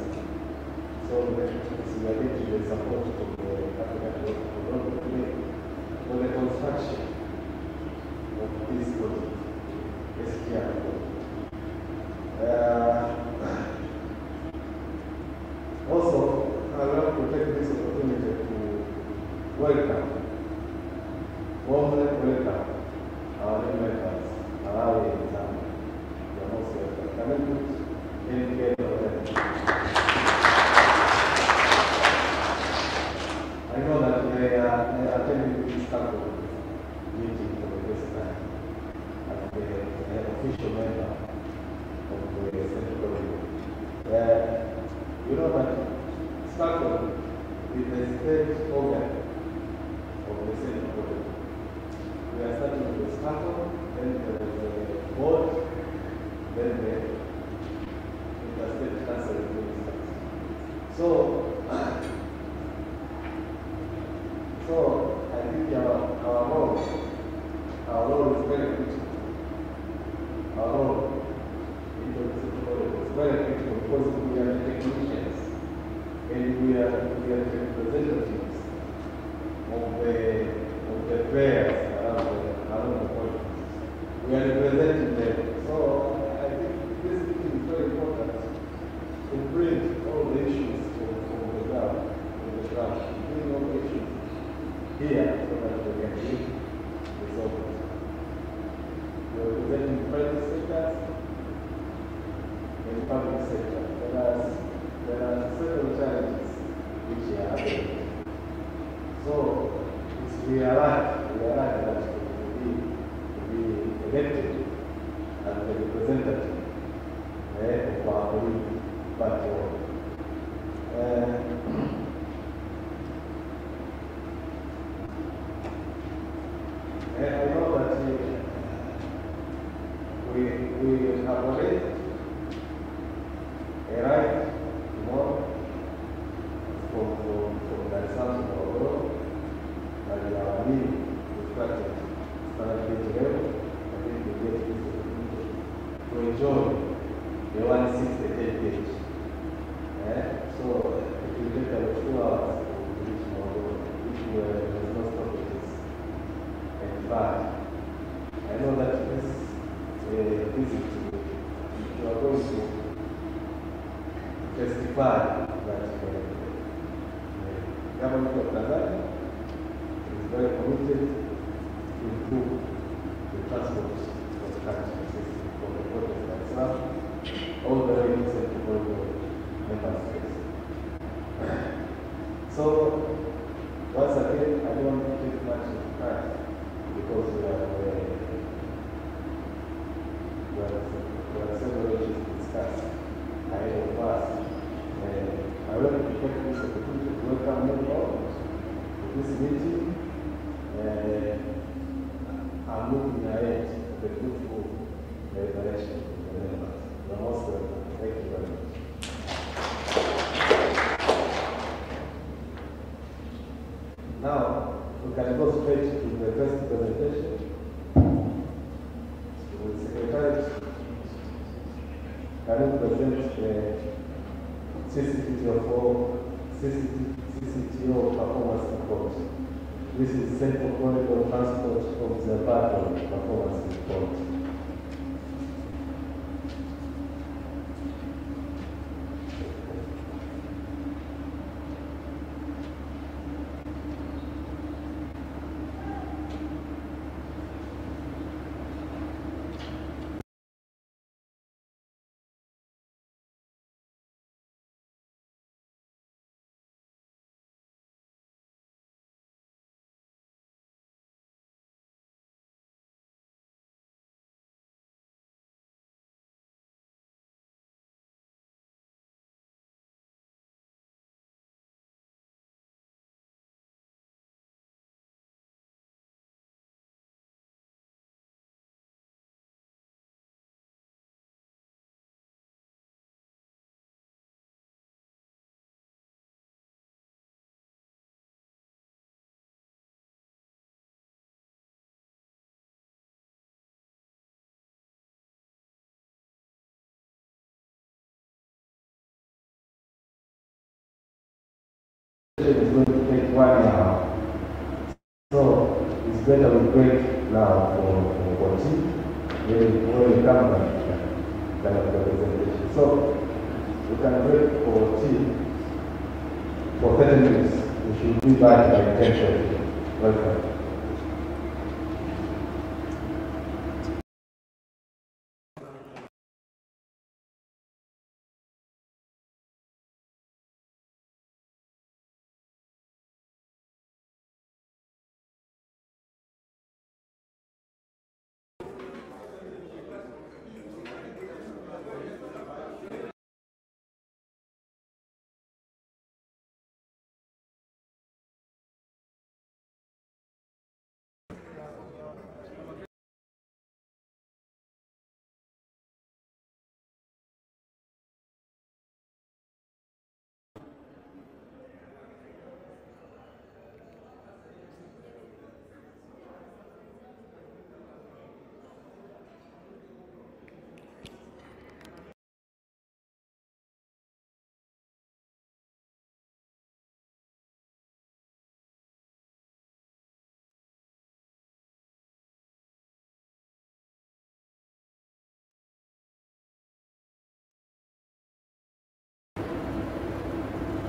So we are going to the support of the African Development Bank for the construction of this project, SPR project. Also, I would like to take this opportunity to welcome, warmly welcome our new members, Malawi and Zambia. You are most welcome. Can I put in together? I know that they are attending this type of meeting for the first time as the official member of the Central Corridor. You know that STACO is the state organ of the Central Corridor. We are starting with the STACO, then there is the board, then the interstate council of ministers. So, So I think our role is very critical. Our role in the is very critical because we are the technicians and we are the representatives of the players around the country. We are representing them. So I think this meeting is very important to bring all the issues from the ground, bring all the issues here so that we can resolve it. We are representing private sectors and public sector. There are several challenges which are happening. So we are right that to be elected as the representative of our political party. I know that we have already arrived tomorrow from Dar es Salaam to Morogoro, and our meeting is started today. I think we get this opportunity to enjoy the 160 page. So it will take about 2 hours to reach Morogoro, which was no stoppages. In fact, I know that this visit, you are going to testify that the government of Tanzania is very committed to improve the transport of the country system from the port of Dar es Salaam all the way to Central member states. So, once again, I don't want to take much time because we are several issues to discuss ahead of us. I want to take this opportunity to welcome you all to this meeting. I'm looking ahead to the fruitful direction of the members. You're most welcome. Thank you very much. Now, we can go straight to the first presentation. The Secretary can present the CCTO performance report. This is Central Corridor Transport Observatory performance report. It's going to take 1 hour. So it's better we break now for tea. Then when we come back, kind of the presentation. So we can break for tea for 30 minutes. We should be back by 10:30. Welcome.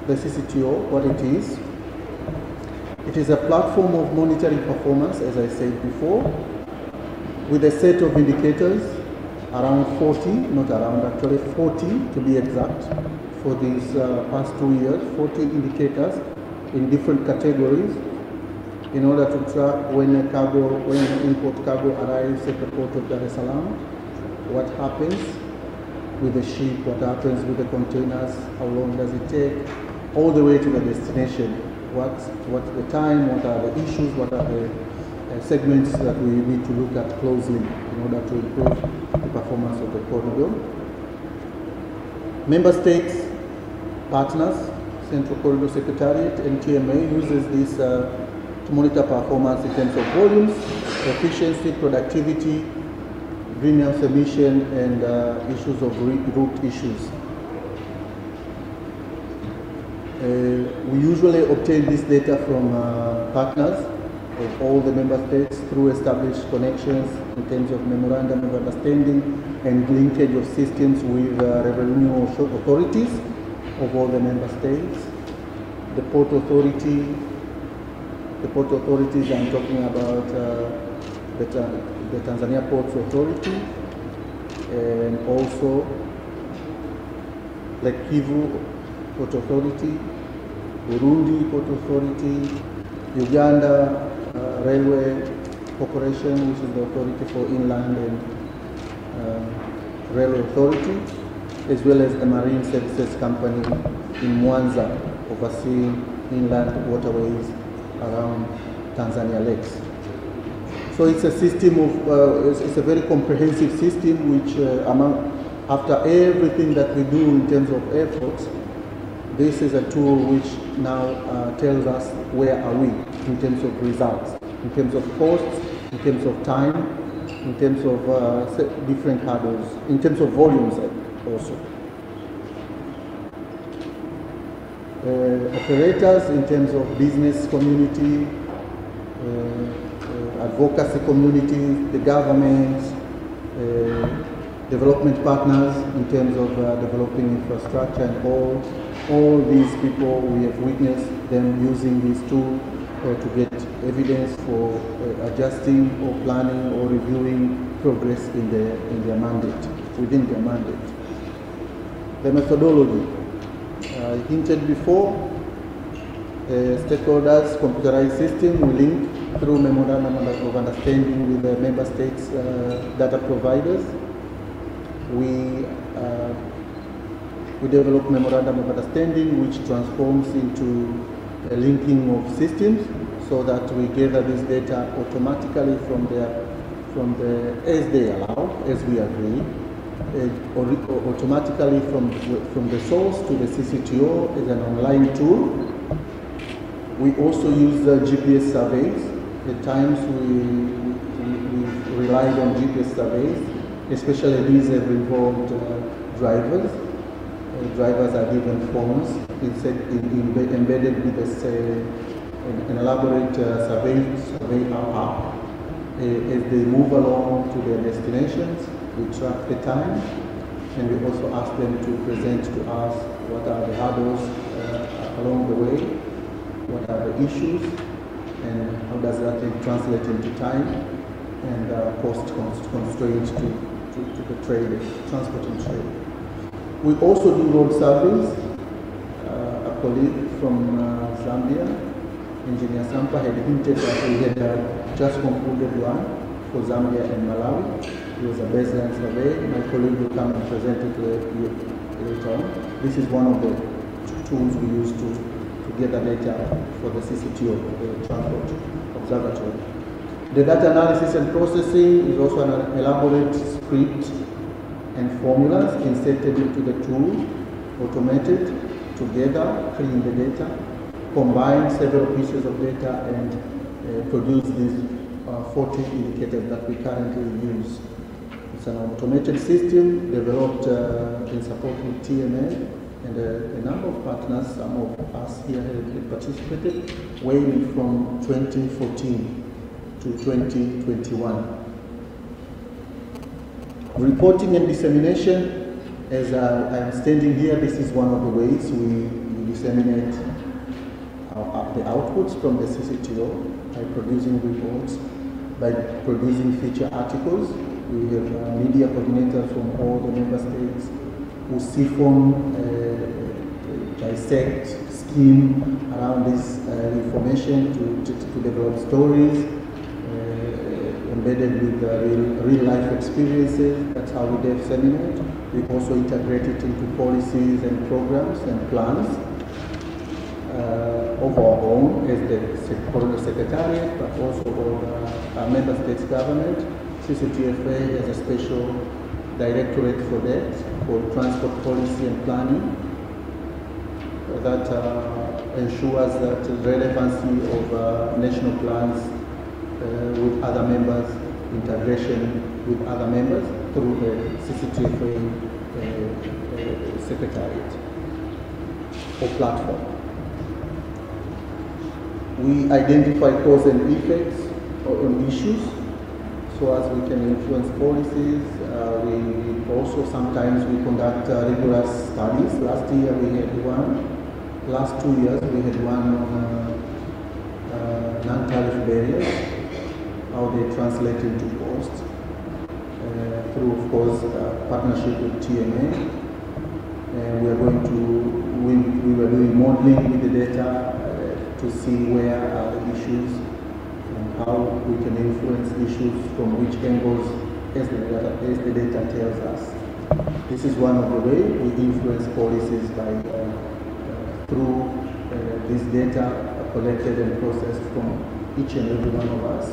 the CCTO, what it is. It is a platform of monitoring performance, as I said before, with a set of indicators, around 40, not around, actually 40 to be exact, for these past 2 years, 40 indicators in different categories in order to track when an import cargo arrives at the port of Dar es Salaam, what happens with the ship, what happens with the containers, how long does it take, all the way to the destination. What's the time, what are the issues, what are the segments that we need to look at closely in order to improve the performance of the corridor. Member states, partners, Central Corridor Secretariat and TMA uses this to monitor performance in terms of volumes, efficiency, productivity, greenhouse emission, and issues of route issues. We usually obtain this data from partners of all the member states through established connections in terms of memorandum of understanding and linkage of systems with revenue authorities of all the member states. The port authorities, I'm talking about the Tanzania Ports Authority, and also Lake Kivu Port Authority, Burundi Port Authority, Uganda Railway Corporation, which is the authority for inland and railway authority, as well as the Marine Services Company in Mwanza, overseeing inland waterways around Tanzania lakes. So it's a system of, it's a very comprehensive system which after everything that we do in terms of efforts, this is a tool which now tells us where are we in terms of results, in terms of costs, in terms of time, in terms of different hurdles, in terms of volumes also. Operators in terms of business community, advocacy community, the government, development partners in terms of developing infrastructure, and all these people, we have witnessed them using this tool to get evidence for adjusting or planning or reviewing progress in their mandate, within their mandate. The methodology, I hinted before, stakeholders, computerized system, we link through memorandum of understanding with the member states data providers. We develop memorandum of understanding which transforms into a linking of systems so that we gather this data automatically as they allow, as we agree, or automatically from the source to the CCTO as an online tool. We also use GPS surveys. At times we relied on GPS surveys, especially these have involved drivers. Drivers are given forms embedded with an elaborate survey app. As they move along to their destinations, we track the time, and we also ask them to present to us what are the hurdles along the way, what are the issues, and how does that translate into time and cost constraints to the trade, transport and trade. We also do road surveys. A colleague from Zambia, Engineer Sampa, had hinted that we had just concluded one for Zambia and Malawi. It was a baseline survey. My colleague will come and present it later on. This is one of the tools we use to gather data for the CCTO, the Transport Observatory. The data analysis and processing is also an elaborate script and formulas inserted into the tool, automated, together, clean the data, combine several pieces of data, and produce these 40 indicators that we currently use. It's an automated system developed in support with TMA, and a number of partners, some of us here have participated, weighing from 2014 to 2021. Reporting and dissemination, as I am standing here, this is one of the ways we disseminate the outputs from the CCTO by producing reports, by producing feature articles. We have media coordinators from all the member states who siphon, dissect, skim around this information to develop stories embedded with real life experiences. That's how we disseminate. We also integrate it into policies and programs and plans of our own as the Corridor Secretariat, but also of our member states government. CCTFA has a special directorate for that, for transport policy and planning, that ensures that the relevancy of national plans with other members, integration with other members through the CCTFA Secretariat or platform. We identify cause and effects on issues so as we can influence policies. We also sometimes we conduct rigorous studies. Last year we had one. Last 2 years we had one on non-tariff barriers, how they translate into costs, through, of course, partnership with TMA. We are going to, we were doing modeling with the data to see where are the issues and how we can influence issues from which angles as the data tells us. This is one of the ways we influence policies by through this data collected and processed from each and every one of us.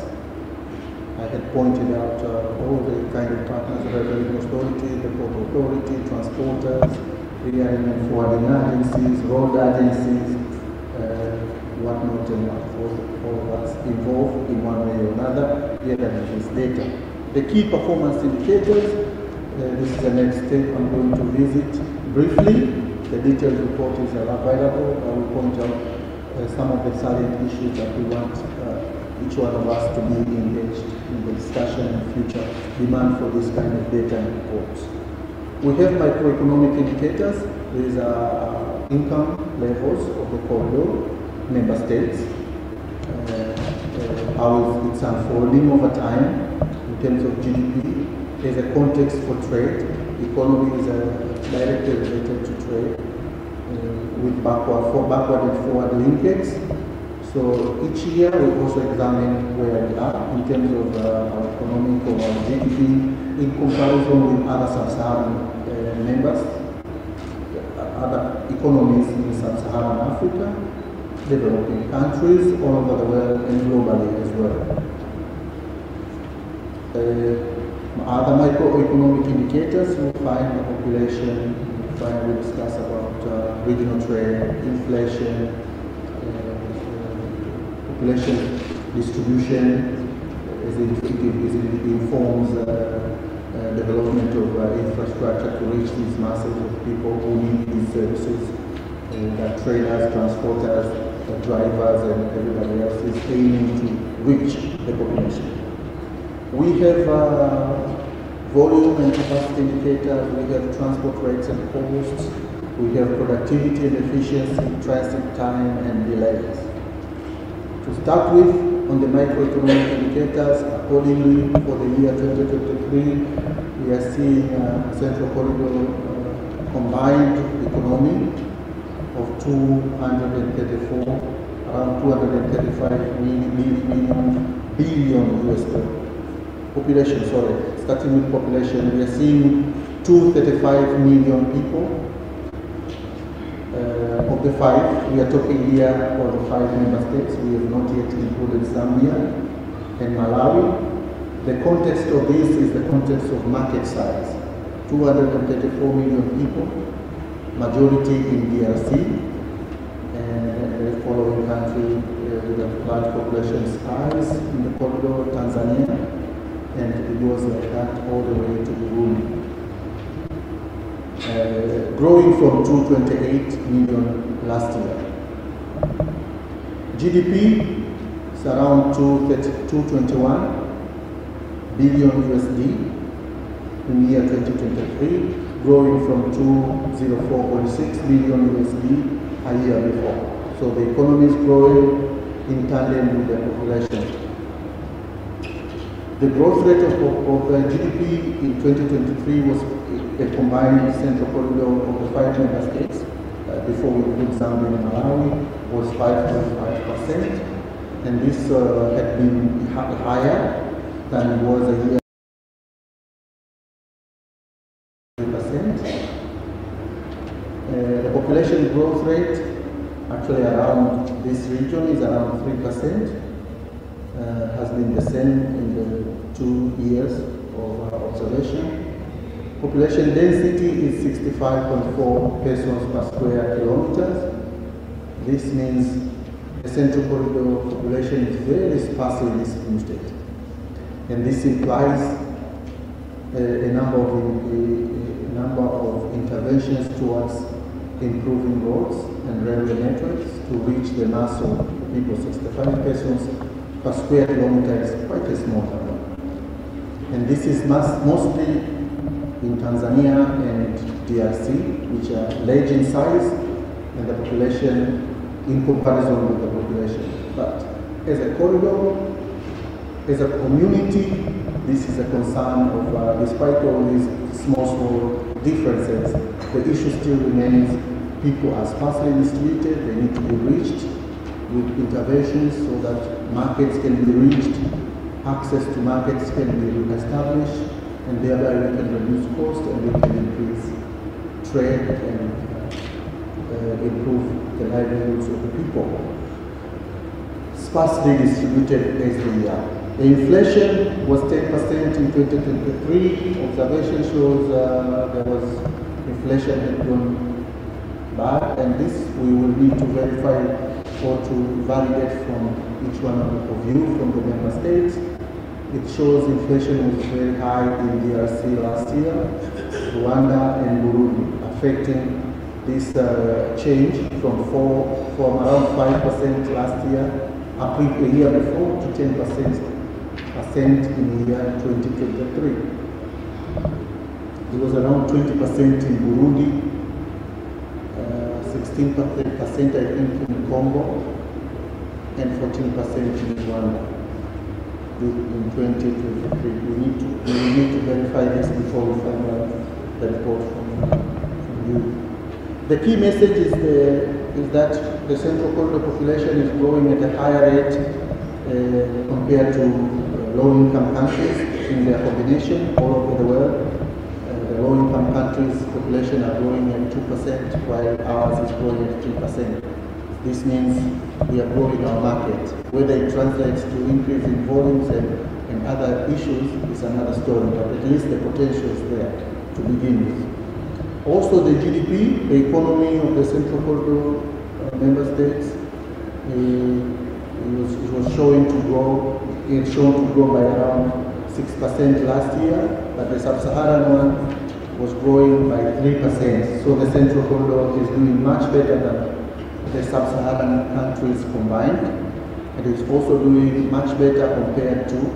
I had pointed out all the kind of partners, the revenue authority, the port authority, transporters, real and forwarding agencies, road agencies, whatnot, and all of us involved in one way or another, gathering this data. The key performance indicators, this is the next step I'm going to visit briefly. The detailed report is available. I will point out some of the salient issues that we want each one of us to be engaged in the discussion and future demand for this kind of data and reports. We have microeconomic indicators. These are income levels of the corridor, member states, how it's unfolding over time in terms of GDP. There's a context for trade. Economy is directly related to trade with backward and forward linkage. So each year we also examine where we are in terms of our economic or our GDP in comparison with other sub-Saharan members, other economies in sub-Saharan Africa, developing countries all over the world and globally as well. Other microeconomic indicators, you find the population, we discuss about regional trade, inflation, population distribution, as it informs development of infrastructure to reach these masses of people who need these services, that traders, transporters, drivers, and everybody else is aiming to reach the population. We have volume and capacity indicators, we have transport rates and costs, we have productivity and efficiency, transit time, and delays. To start with, on the microeconomic indicators, accordingly, for the year 2023, we are seeing Central Corridor combined economy of 234, around 235 billion US dollars. Population, sorry, starting with population, we are seeing 235 million people. Of the 5, we are talking here for the 5 member states. We have not yet included Zambia and Malawi. The context of this is the context of market size. 234 million people, majority in DRC, and the following country with a large population size in the corridor, Tanzania, and it goes like that all the way to Burundi. Growing from 228 million last year. GDP is around 221 billion USD in year 2023, growing from 204.6 billion USD a year before. So the economy is growing in tandem with the population. The growth rate of GDP in 2023 was a combined central corridor of the 5 member states, before we include Zambia and Malawi, was 5.5%, and this had been higher than it was a year. The population growth rate actually around this region is around 3%, has been the same in the 2 years of observation. Population density is 65.4 persons per square kilometers. This means the central corridor population is very sparsely distributed. And this implies a number of interventions towards improving roads and railway networks to reach the mass of people. 65 persons per square kilometer is quite a small number. And this is mostly in Tanzania and DRC, which are large in size, and the population in comparison with the population. But as a corridor, as a community, this is a concern of, despite all these small differences, the issue still remains. People are sparsely distributed, they need to be reached with interventions so that markets can be reached, access to markets can be established, and thereby we can reduce cost and we can increase trade and improve the livelihoods of the people. Sparsely distributed as we are. The inflation was 10% in 2023. Observation shows there was inflation had gone bad, and this we will need to verify or to validate from each one of you from the member states. It shows inflation was very high in DRC last year, Rwanda and Burundi, affecting this change from around 5% last year, a year before, to 10% in the year 2023. It was around 20% in Burundi, 16% I think in Congo, and 14% in Rwanda in 2023. We need to verify this before we find out the report from you. The key message is that the central corridor population is growing at a higher rate compared to low-income countries in their combination all over the world. The low-income countries' population are growing at 2%, while ours is growing at 3%. This means we are growing our market. Whether it translates to increase in volumes and other issues is another story, but at least the potential is there to begin with. Also, the GDP, the economy of the central corridor member states, it was showing to grow. It's shown to grow by around 6% last year, but the sub-Saharan one was growing by 3%. So the central corridor is doing much better than the sub-Saharan countries combined. It is also doing much better compared to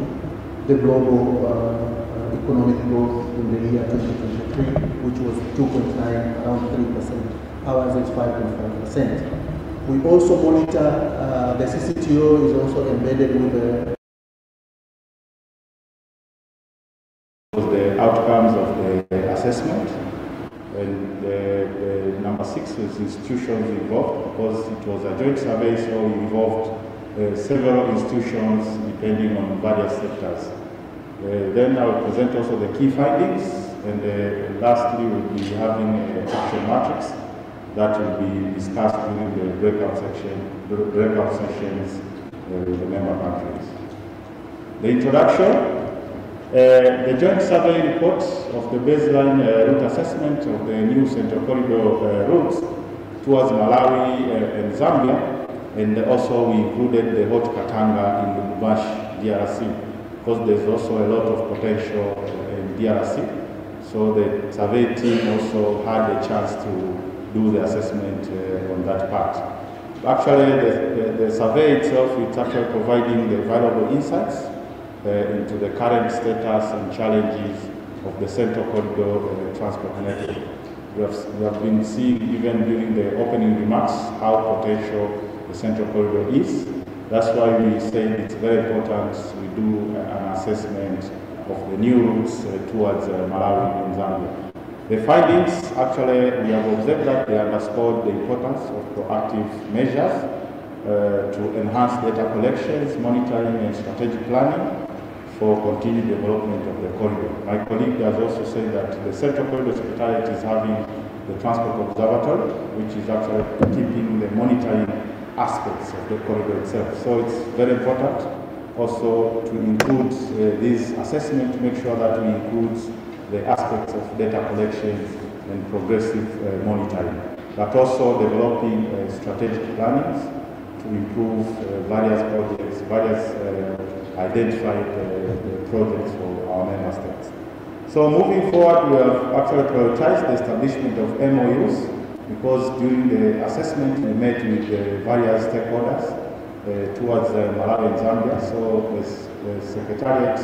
the global economic growth in the year 2023, which was 2.9, around 3%. Ours is 5.5%. We also monitor, the CCTO is also embedded with the outcomes of the assessment. And the number 6 was institutions involved, because it was a joint survey, so we involved several institutions depending on various sectors. Then I will present also the key findings, and lastly we'll be having an action matrix that will be discussed during the breakout sessions with the member countries. The introduction. The joint survey report of the baseline route assessment of the new central corridor routes towards Malawi and Zambia, and also we included the Hot Katanga in Lubumbashi, DRC, because there's also a lot of potential in DRC. So the survey team also had a chance to do the assessment on that part. Actually, the survey itself is actually providing the valuable insights into the current status and challenges of the central corridor transport network. We have been seeing, even during the opening remarks, how potential the Central Corridor is. That's why we say it's very important we do an assessment of the new routes towards Malawi and Zambia. The findings, actually, we have observed that they underscored the importance of proactive measures to enhance data collections, monitoring, and strategic planning for continued development of the corridor. My colleague has also said that the Central Corridor Secretariat is having the Transport Observatory, which is actually keeping the monitoring aspects of the corridor itself. So it's very important also to include this assessment to make sure that we include the aspects of data collections and progressive monitoring, but also developing strategic plannings to improve various projects, various identified projects for our member states. So moving forward, we have actually prioritized the establishment of MOUs because during the assessment we met with various stakeholders towards Malawi and Zambia. So the Secretariat,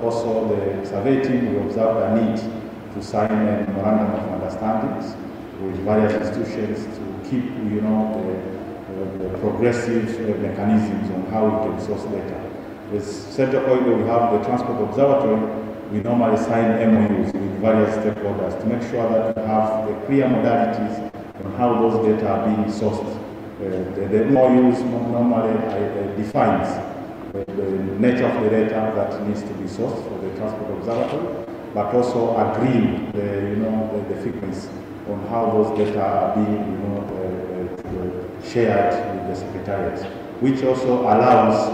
also the survey team, we observed a need to sign a memorandum of understandings with various institutions to keep, the progressive mechanisms on how we can source data. With Central Corridor, we have the Transport Observatory. We normally sign MOUs with various stakeholders to make sure that we have the clear modalities on how those data are being sourced. The MOUs normally defines the nature of the data that needs to be sourced for the Transport Observatory, but also agreeing the frequency on how those data are being shared with the Secretariat, which also allows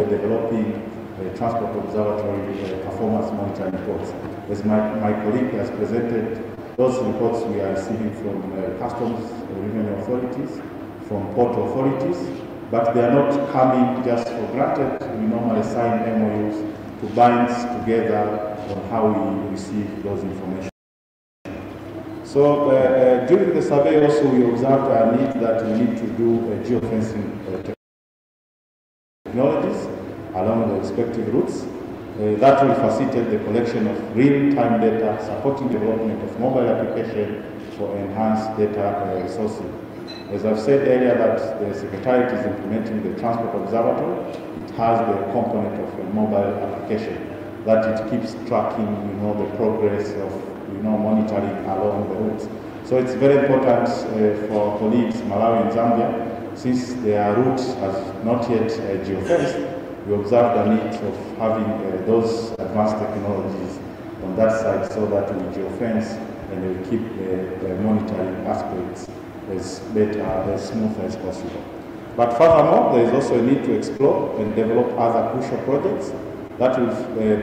developing Transport Observatory performance monitoring reports. As my colleague has presented, those reports we are receiving from customs revenue authorities, from port authorities, but they are not coming just for granted. We normally sign MOUs to bind together on how we receive those information. So during the survey also we observed a need that we need to do geofencing technologies along the respective routes. That will facilitate the collection of real-time data, supporting development of mobile application for enhanced data sourcing. As I've said earlier that the Secretariat is implementing the Transport Observatory. It has the component of a mobile application that it keeps tracking, the progress of, monitoring along the routes. So it's very important for colleagues Malawi and Zambia, since their route has not yet geofenced. We observe the need of having those advanced technologies on that side so that we geofence and we keep the monitoring aspects as better, as smooth as possible. But furthermore, there is also a need to explore and develop other crucial projects that will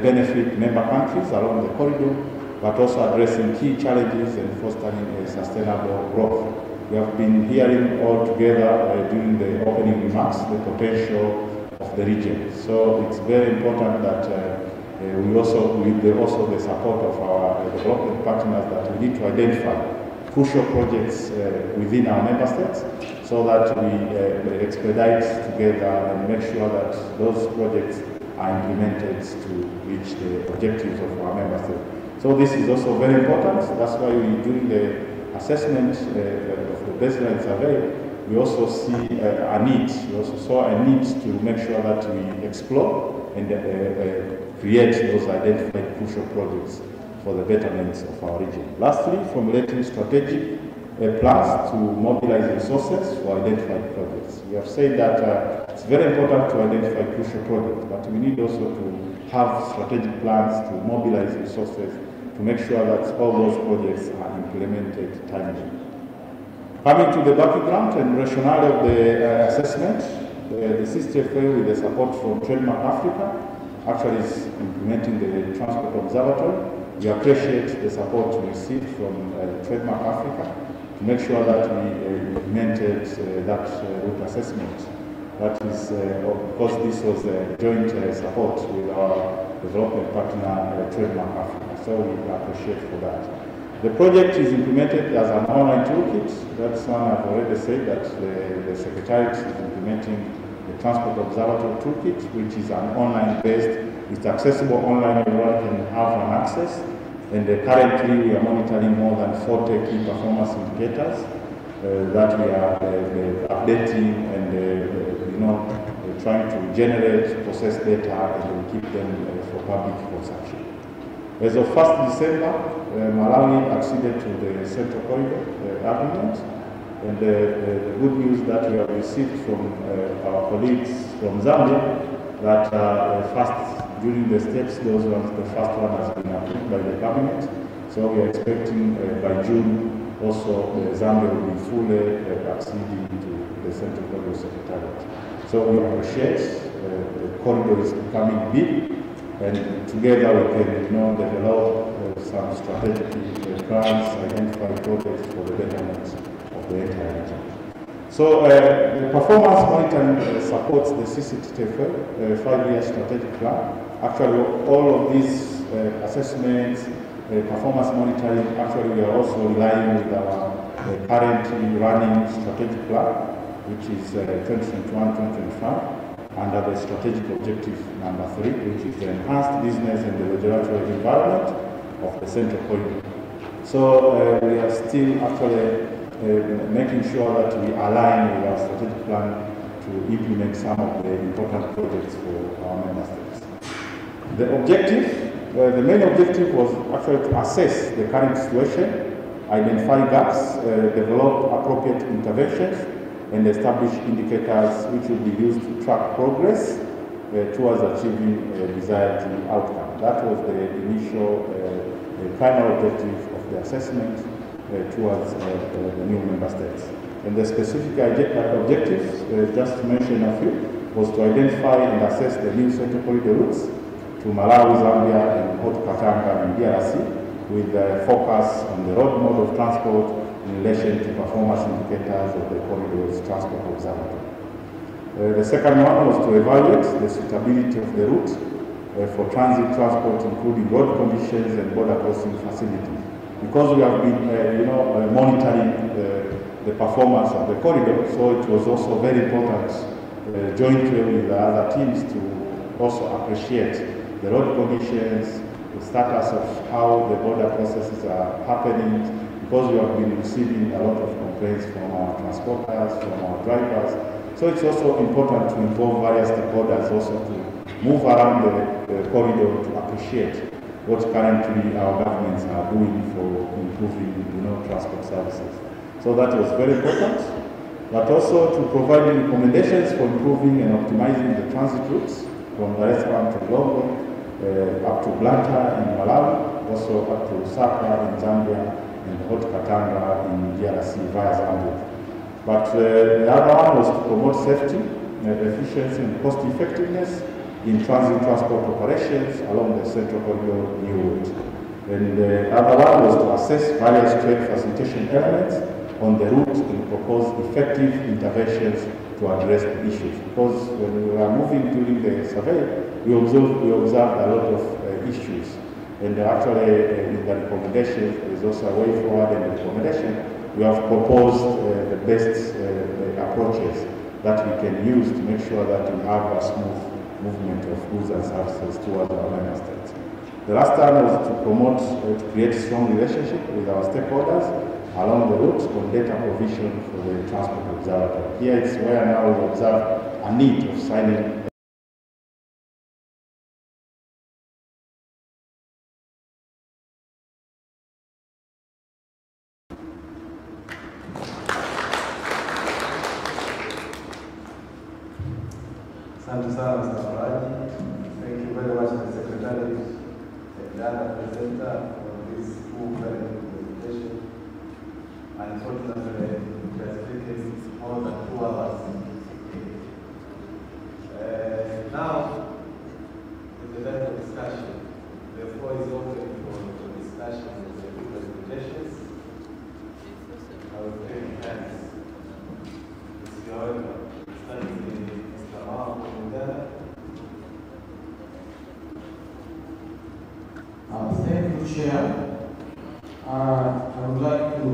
benefit member countries along the corridor, but also addressing key challenges and fostering a sustainable growth. We have been hearing all together during the opening remarks the potential of the region. So it's very important that we also, with the support of our development partners, that we need to identify crucial projects within our member states so that we expedite together and make sure that those projects are implemented to reach the objectives of our member states. So this is also very important. That's why during the assessment of the baseline survey, we also see a need. We also saw a need to make sure that we explore and create those identified crucial projects for the betterment of our region. Lastly, formulating strategic plans to mobilize resources for identified projects. We have said that it's very important to identify crucial projects, but we need also to have strategic plans to mobilize resources to make sure that all those projects are implemented timely. Coming to the background and rationale of the assessment, the CCFA, with the support from Trademark Africa, actually is implementing the Transport Observatory. We appreciate the support we received from Trademark Africa to make sure that we implemented that route assessment. That is, because this was a joint support with our development partner, Trademark Africa. So we appreciate for that. The project is implemented as an online toolkit. That's one I've already said that the Secretariat is implementing the Transport Observatory Toolkit, which is an online based, it's accessible online, everyone can have an access And currently we are monitoring more than 40 key performance indicators that we are updating and trying to generate, process data, and keep them for public consumption. As of 1st December, Malawi acceded to the Central Corridor Agreement, and the good news that we have received from our colleagues from Zambia, that during the steps, the first one has been approved by the cabinet. So we are expecting by June also Zambia will be fully acceding to the Central Corridor Secretariat. So we appreciate the corridor is becoming big, and together we can develop some strategic plans, identify projects for the betterment of the entire region. So the performance monitoring supports the CCTF 5-year strategic plan. Actually, all of these assessments, performance monitoring, actually we are also relying with our currently running strategic plan, which is 2021-2025, under the strategic objective number 3, which is the enhanced business and the regulatory environment of the Central Corridor. So we are still actually making sure that we align with our strategic plan to implement some of the important projects for our member states. The objective, the main objective was actually to assess the current situation, identify gaps, develop appropriate interventions, and establish indicators which will be used to track progress towards achieving a desired outcome. That was the initial primary objective of the assessment towards the new member states. And the specific objectives, just to mention a few, was to identify and assess the new Central Corridor routes to Malawi, Zambia, and KATAIKA in DRC, with a focus on the road mode of transport in relation to performance indicators of the corridor's transport observatory. The second one was to evaluate the suitability of the route for transit transport, including road conditions and border crossing facilities. Because we have been monitoring the performance of the corridor, so it was also very important jointly with the other teams to also appreciate the road conditions, the status of how the border processes are happening, because we have been receiving a lot of complaints from our transporters, from our drivers. So it's also important to involve various stakeholders also to move around the corridor to appreciate what currently our governments are doing for improving transport services. So that was very important, but also to provide recommendations for improving and optimizing the transit routes from Dar es Salaam to Lombo, up to Blantyre in Malawi, also up to Saka in Zambia, and Hot Katanga in DRC via Zambia. But the other one was to promote safety, efficiency, and cost effectiveness in transit transport operations along the Central Corridor new route. And the other one was to assess various trade facilitation elements on the route and propose effective interventions to address the issues. Because when we were moving during the survey, we observed a lot of issues. And actually, in the recommendation, there is also a way forward in the recommendation. We have proposed the best approaches that we can use to make sure that we have a smooth movement of goods and services towards our member states. The last time was to promote, to create a strong relationship with our stakeholders along the route on data provision for the transport observatory. Here is where now we observe a need of signing Thank you very much, the Secretary and the other presenter, for this full presentation. Unfortunately, it has taken more than 2 hours. Now, with the time of discussion, the floor is open for discussion with the two presentations. I will take hands. It's your honor. Starting with Mr. Rotana. Thank you, Chair. I would like to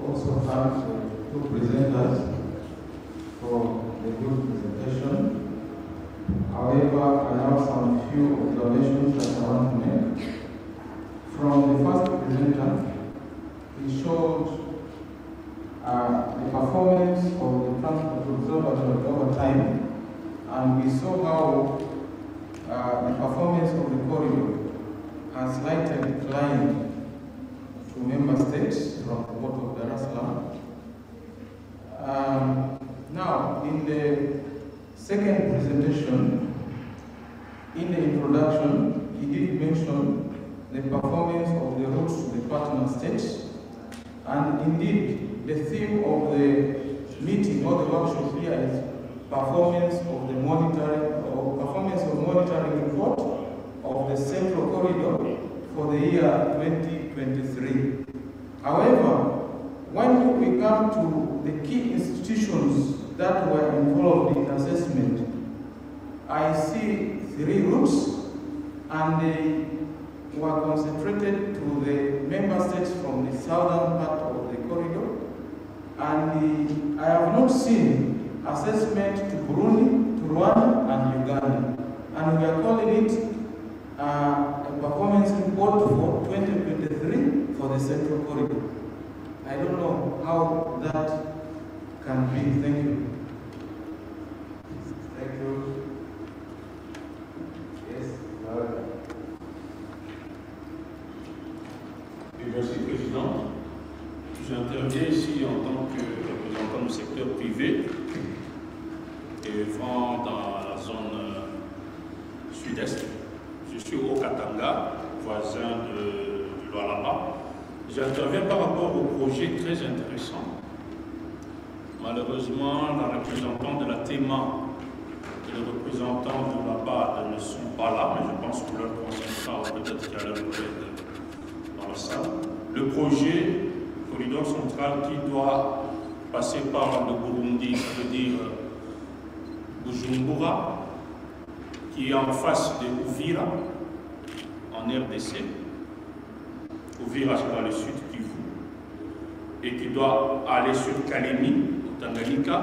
also thank the 2 presenters for the good presentation. However, I have some few observations that I want to make. from the first presenter, he showed the performance of the Transport Observatory over time, and we saw how the performance of the corridor has slightly declined to member states from the Port of Dar es Salaam. Now, in the second presentation, in the introduction, he did mention the performance of the routes to the partner states, and indeed, the theme of the meeting or the workshop here is performance of the monitoring report of the Central Corridor for the year 2023. However, when we come to the key institutions that were involved in assessment, I see 3 routes, and they were concentrated to the member states from the southern part of the corridor, and I have not seen assessment to Burundi, to Rwanda, and Uganda. And we are calling it a performance report for 2023 for the Central Corridor. I don't know how that can be. Thank you. Thank you. Yes, Merci, Président. J'interviens ici en tant que représentant du secteur privé et vivant dans la zone sud-est. Je suis au Katanga, voisin de Lualaba. J'interviens par rapport au projet très intéressant. Malheureusement, la représentante de la TEMA et le représentant de la BAD ne sont pas là, mais je pense qu'on leur transmettra peut-être qu'il y a leur collègue dans la salle. Le projet corridor central qui doit passer par le Burundi, ça veut dire Bujumbura, qui est en face de Uvira, en RDC. Uvira, c'est dans le sud Kivu, et qui doit aller sur Kalemi, au Tanganyika,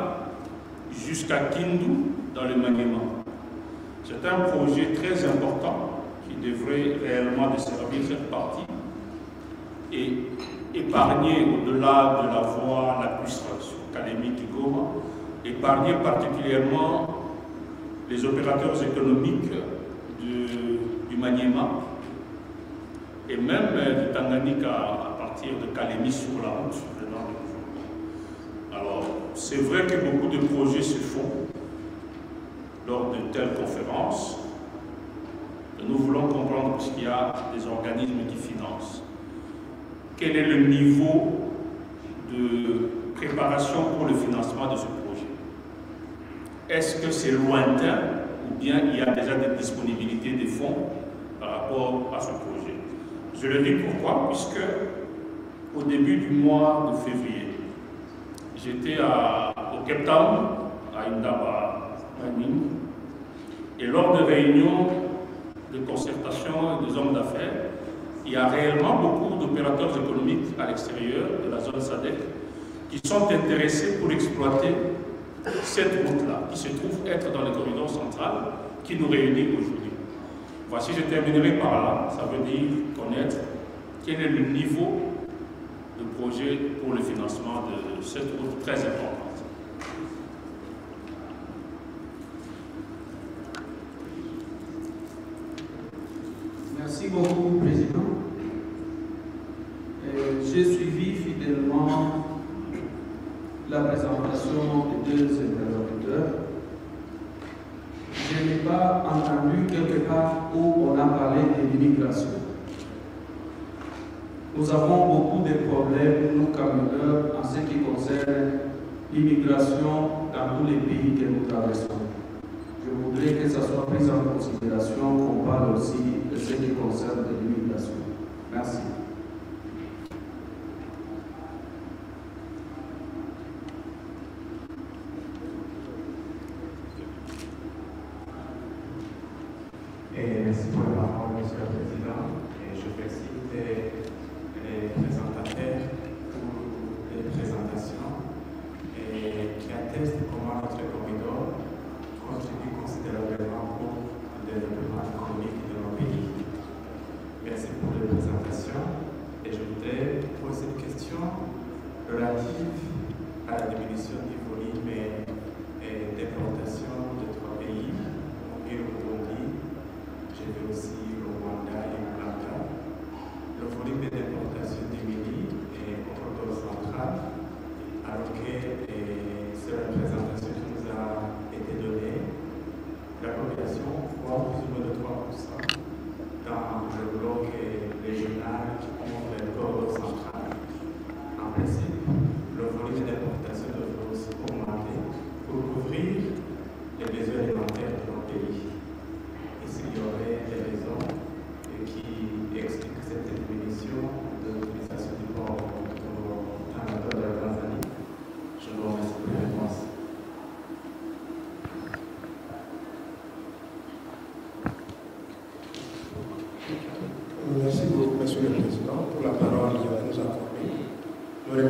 jusqu'à Kindu, dans le Maniema. C'est un projet très important qui devrait réellement desservir cette partie et épargner au-delà de la voie lacustre sur Kalemi-Kigoma, épargner particulièrement les opérateurs économiques du Maniema et même du Tanganyika à partir de Kalemi sur la route venant de Bujumbura. Alors, c'est vrai que beaucoup de projets se font lors de telles conférences. Nous voulons comprendre, puisqu'il y a des organismes qui financent, quel est le niveau de préparation pour le financement de ce projet. Est-ce que c'est lointain ou bien il y a déjà des disponibilités de fonds par rapport à ce projet? Je le dis pourquoi, puisque au début du mois de février, j'étais au Cape Town, à Indaba Mining, et lors de réunions de concertation des hommes d'affaires, il y a réellement beaucoup d'opérateurs économiques à l'extérieur de la zone SADC qui sont intéressés pour exploiter cette route-là, qui se trouve être dans le corridor central qui nous réunit aujourd'hui. Voici, je terminerai par là. Ça veut dire connaître quel est le niveau de projet pour le financement de cette route très importante. Merci beaucoup, Président. J'ai suivi fidèlement la présentation des 2 interlocuteurs. Je n'ai pas entendu quelque part où on a parlé de l'immigration. Nous avons beaucoup de problèmes, nous camionneurs, en ce qui concerne l'immigration dans tous les pays que nous traversons. Je voudrais que ça soit pris en considération, qu'on parle aussi de ce qui concerne l'immigration. Merci. Merci pour la parole, Monsieur le Président. Et je félicite les présentateurs pour les présentations et qui attestent comment notre corridor contribue considérablement pour le développement économique de nos pays. Merci pour les présentations.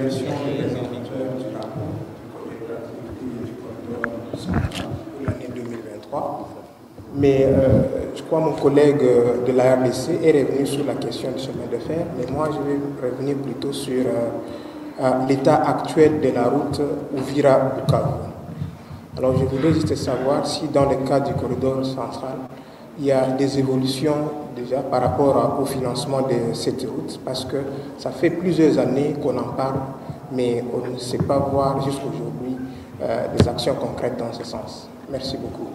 Félicitations aux présenteurs du rapport de l'activité du corridor central pour l'année 2023. Mais je crois que mon collègue de la RDC est revenu sur la question du chemin de fer, mais moi je vais revenir plutôt sur l'état actuel de la route Uvira-Bukavu. Alors je voudrais juste savoir si dans le cadre du corridor central, il y a des évolutions déjà par rapport au financement de cette route, parce que ça fait plusieurs années qu'on en parle, mais on ne sait pas voir jusqu'aujourd'hui des actions concrètes dans ce sens. Merci beaucoup.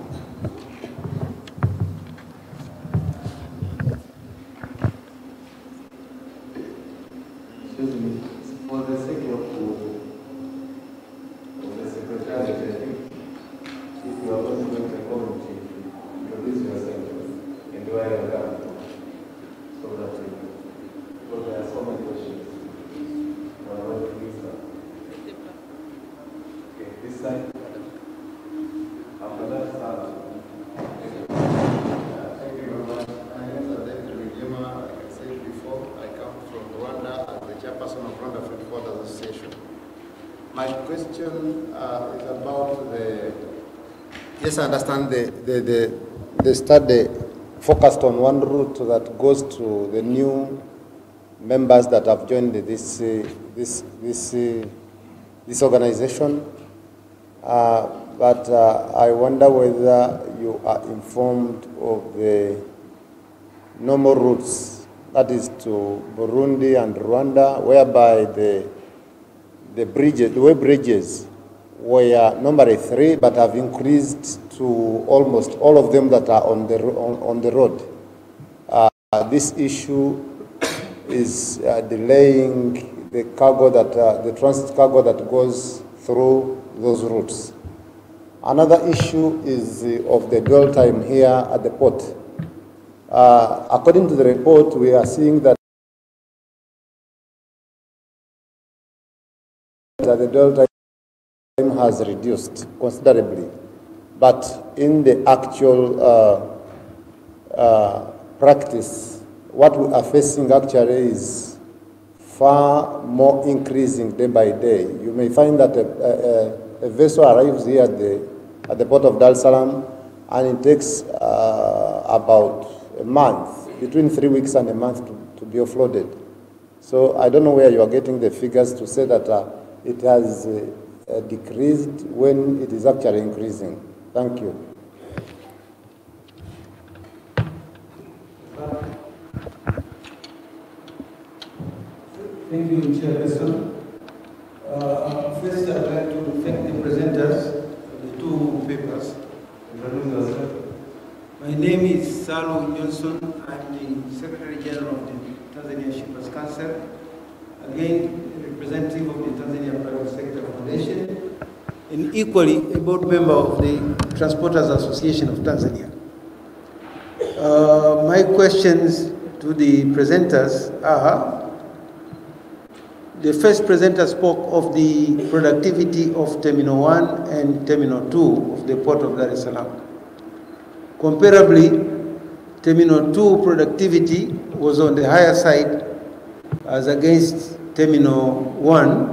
For the sake of the Secretary, if you are also going to come to introduce yourself and where you are so that because there are so many questions. Okay, this side. After that, thank you very much. My name is David Rwigema. Like I said before, I come from Rwanda as the chairperson of Rwanda Freight Forwarders Association. My question is about the. Yes, I understand the study focused on one route that goes to the new members that have joined this organization. But I wonder whether you are informed of the normal routes, that is to Burundi and Rwanda, whereby the way bridges were normally 3, but have increased to almost all of them that are on the road. This issue is delaying the cargo the transit cargo that goes through those routes. Another issue is of the dwell time here at the port. According to the report, we are seeing that the dwell time has reduced considerably, but in the actual practice, what we are facing actually is far more increasing day by day. You may find that a vessel arrives here at the port of Salaam, and it takes about a month, between 3 weeks and a month to be offloaded. So I don't know where you are getting the figures to say that it has decreased when it is actually increasing. Thank you. Thank you, Chairperson. First, I'd like to thank the presenters for the 2 papers. My name is Salaam Johnson. I'm the Secretary General of the Tanzania Shippers Council. Again, representative of the Tanzania Private Sector Foundation, and equally a board member of the Transporters Association of Tanzania. My questions to the presenters are, the first presenter spoke of the productivity of Terminal 1 and Terminal 2 of the Port of Dar es Salaam. Comparably, Terminal 2 productivity was on the higher side as against Terminal 1,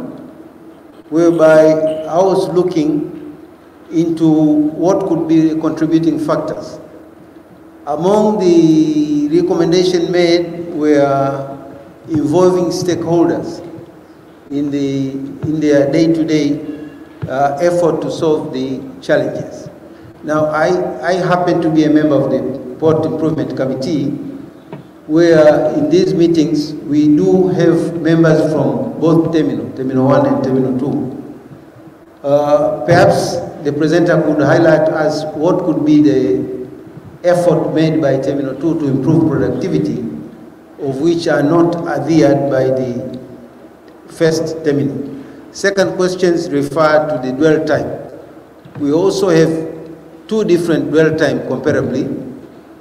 whereby I was looking into what could be the contributing factors. Among the recommendations made were involving stakeholders in their day-to-day effort to solve the challenges. Now, I happen to be a member of the Port Improvement Committee, where in these meetings we do have members from both Terminal 1 and Terminal 2. Perhaps the presenter could highlight us what could be the effort made by Terminal 2 to improve productivity, of which are not adhered by the first terminal. Second questions refer to the dwell time. We also have 2 different dwell time comparably.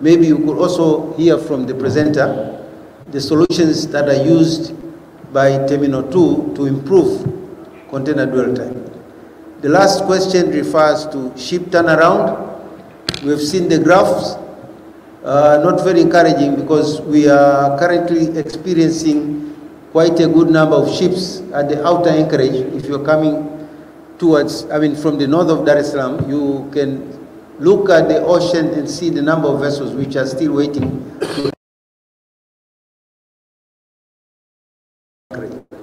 Maybe you could also hear from the presenter the solutions that are used by Terminal 2 to improve container dwell time. The last question refers to ship turnaround. We've seen the graphs, not very encouraging because we are currently experiencing quite a good number of ships at the outer anchorage. If you're coming towards, from the north of Dar es Salaam, you can look at the ocean and see the number of vessels which are still waiting.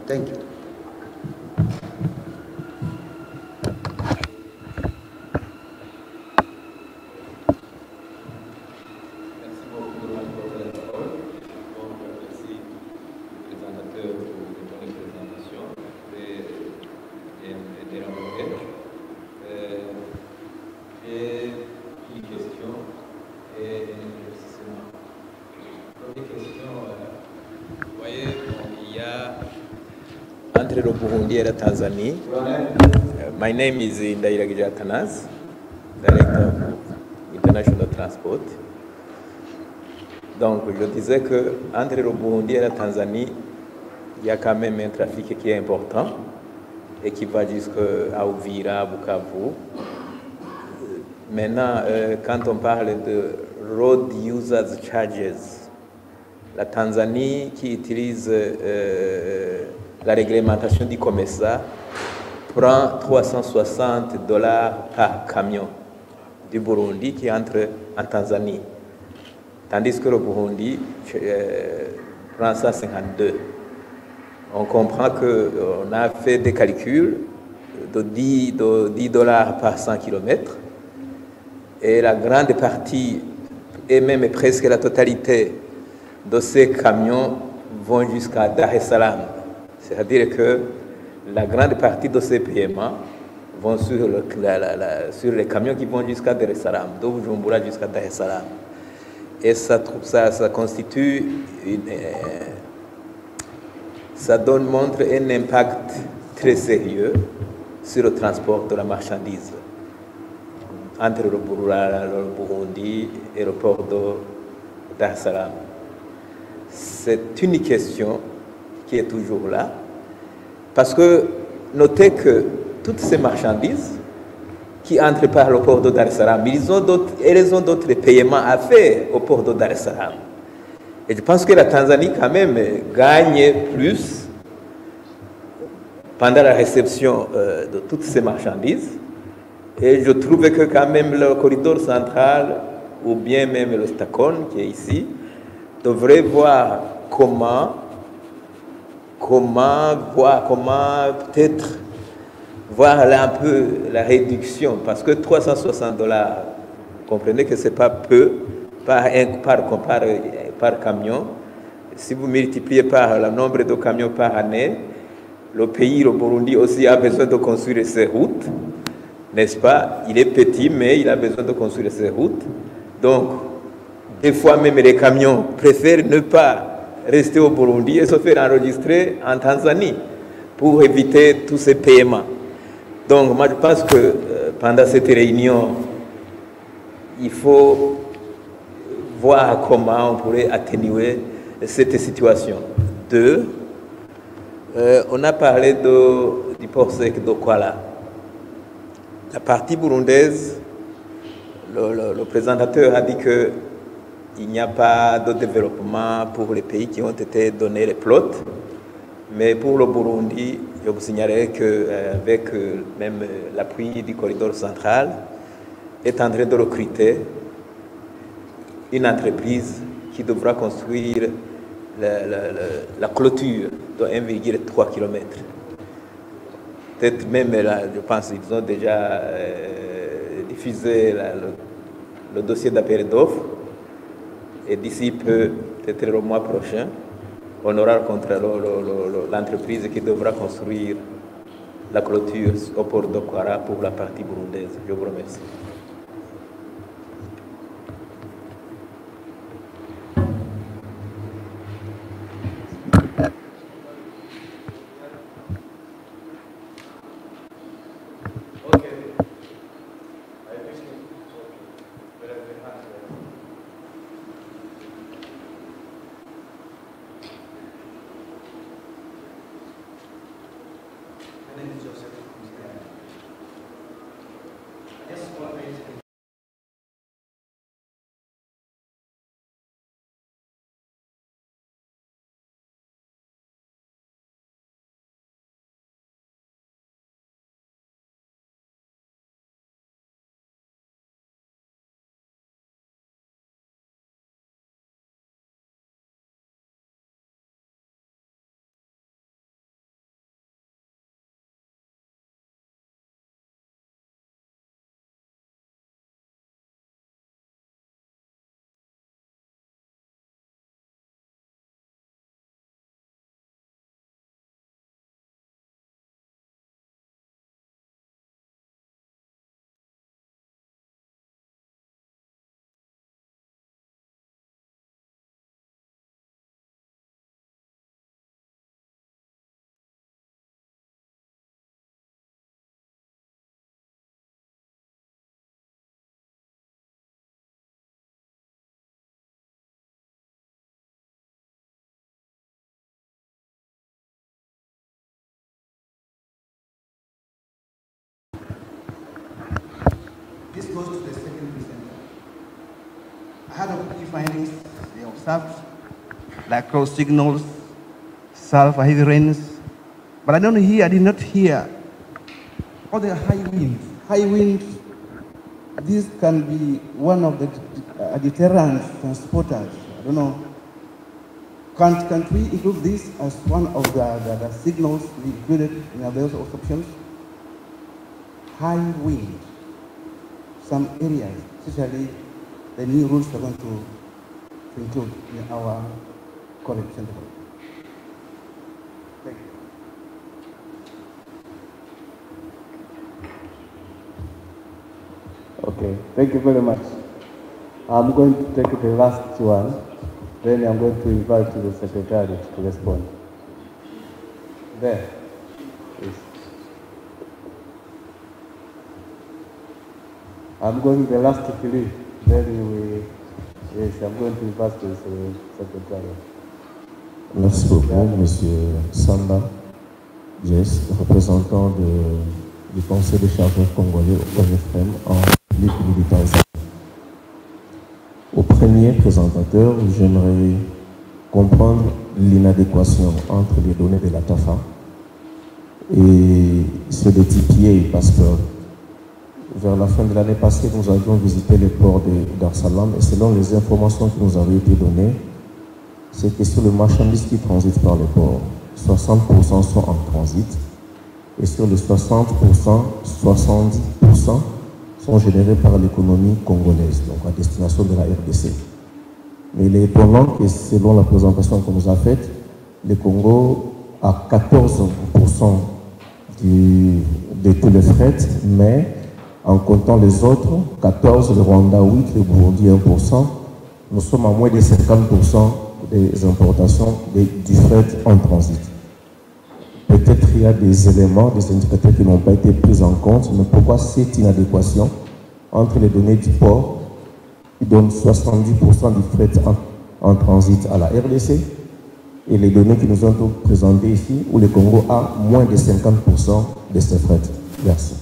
Thank you. Entre le Burundi et la Tanzanie. My name is Johari Rotana, Director of International Transport. Donc, je disais que entre le Burundi et la Tanzanie, il y a quand même un trafic qui est important et qui va jusqu'à Uvira, Bukavu. Maintenant, quand on parle de road users charges, la Tanzanie qui utilise la réglementation du COMESA prend $360 par camion du Burundi qui entre en Tanzanie, tandis que le Burundi prend 152. On comprend qu'on a fait des calculs de $10 par 100 km et la grande partie, et même presque la totalité de ces camions vont jusqu'à Dar es Salaam. C'est-à-dire que la grande partie de ces paiements vont sur les camions qui vont jusqu'à Dar es Salaam, de Bujumbura jusqu'à Dar es Salaam. Et ça constitue ça montre un impact très sérieux sur le transport de la marchandise entre le Burundi et le port de Dar es Salaam. C'est une question qui est toujours là, parce que notez que toutes ces marchandises qui entrent par le port de Dar es Salaam, elles ont d'autres paiements à faire au port de Dar es Salaam. Et je pense que la Tanzanie quand même gagne plus pendant la réception de toutes ces marchandises. Et je trouve que quand même le corridor central, ou bien même le Stacon qui est ici, devrait voir comment peut-être voir là un peu la réduction, parce que $360, comprenez que c'est pas peu par camion. Si vous multipliez par le nombre de camions par année, le pays, le Burundi aussi a besoin de construire ses routes, n'est-ce pas? Il est petit, mais il a besoin de construire ses routes. Donc, des fois même les camions préfèrent ne pas rester au Burundi et se faire enregistrer en Tanzanie pour éviter tous ces paiements. Donc, moi, je pense que pendant cette réunion, il faut voir comment on pourrait atténuer cette situation. Deux, on a parlé du port sec de Kuala. La partie burundaise, le présentateur a dit qu'il n'y a pas de développement pour les pays qui ont été donnés les plots, mais pour le Burundi, je vous signalerai qu'avec même l'appui du corridor central, est en train de recruter une entreprise qui devra construire la clôture de 1,3 km. Peut-être même là, je pense qu'ils ont déjà diffusé le dossier d'appel d'offres. Et d'ici peu, peut-être le mois prochain, on aura rencontré l'entreprise qui devra construire la clôture au port de Kwara pour la partie burundaise. Je vous remercie. I just want to This goes to the second presenter. I had of key findings they observed, like cross signals, sulfur, heavy rains, but I did not hear all the high winds. High winds, this can be one of the deterrent transporters. I don't know. Can't we include this as one of the signals we included in our various options? High wind. Some areas, especially the new rules are going to include in our correction. Thank you. Okay, thank you very much. I'm going to take the last one, then I'm going to invite the Secretary to respond. There, please. I'm going the last three, then yes, I'm going to invite the Secretary. Merci beaucoup, Monsieur Samba, yes, représentant du Conseil des chargeurs congolais au ONFM en République militaire. Au premier présentateur, j'aimerais comprendre l'inadéquation entre les données de la TAFA et ceux des TPA et passeport. Vers la fin de l'année passée, nous avions visité le port de Salaam et selon les informations qui nous avaient été données, c'est que sur les marchandises qui transitent par le port, 60% sont en transit et sur les 60%, 70% sont générés par l'économie congolaise, donc à destination de la RDC. Mais il est étonnant que selon la présentation qu'on nous a faite, le Congo a 14% de tous les frais, mais en comptant les autres, 14%, le Rwanda 8%, le Burundi 1%, nous sommes à moins de 50% des importations du fret en transit. Peut-être il y a des éléments, des indicateurs qui n'ont pas été pris en compte, mais pourquoi cette inadéquation entre les données du port, qui donnent 70% du fret en transit à la RDC, et les données qui nous ont présentées ici, où le Congo a moins de 50% de ce fret. Merci.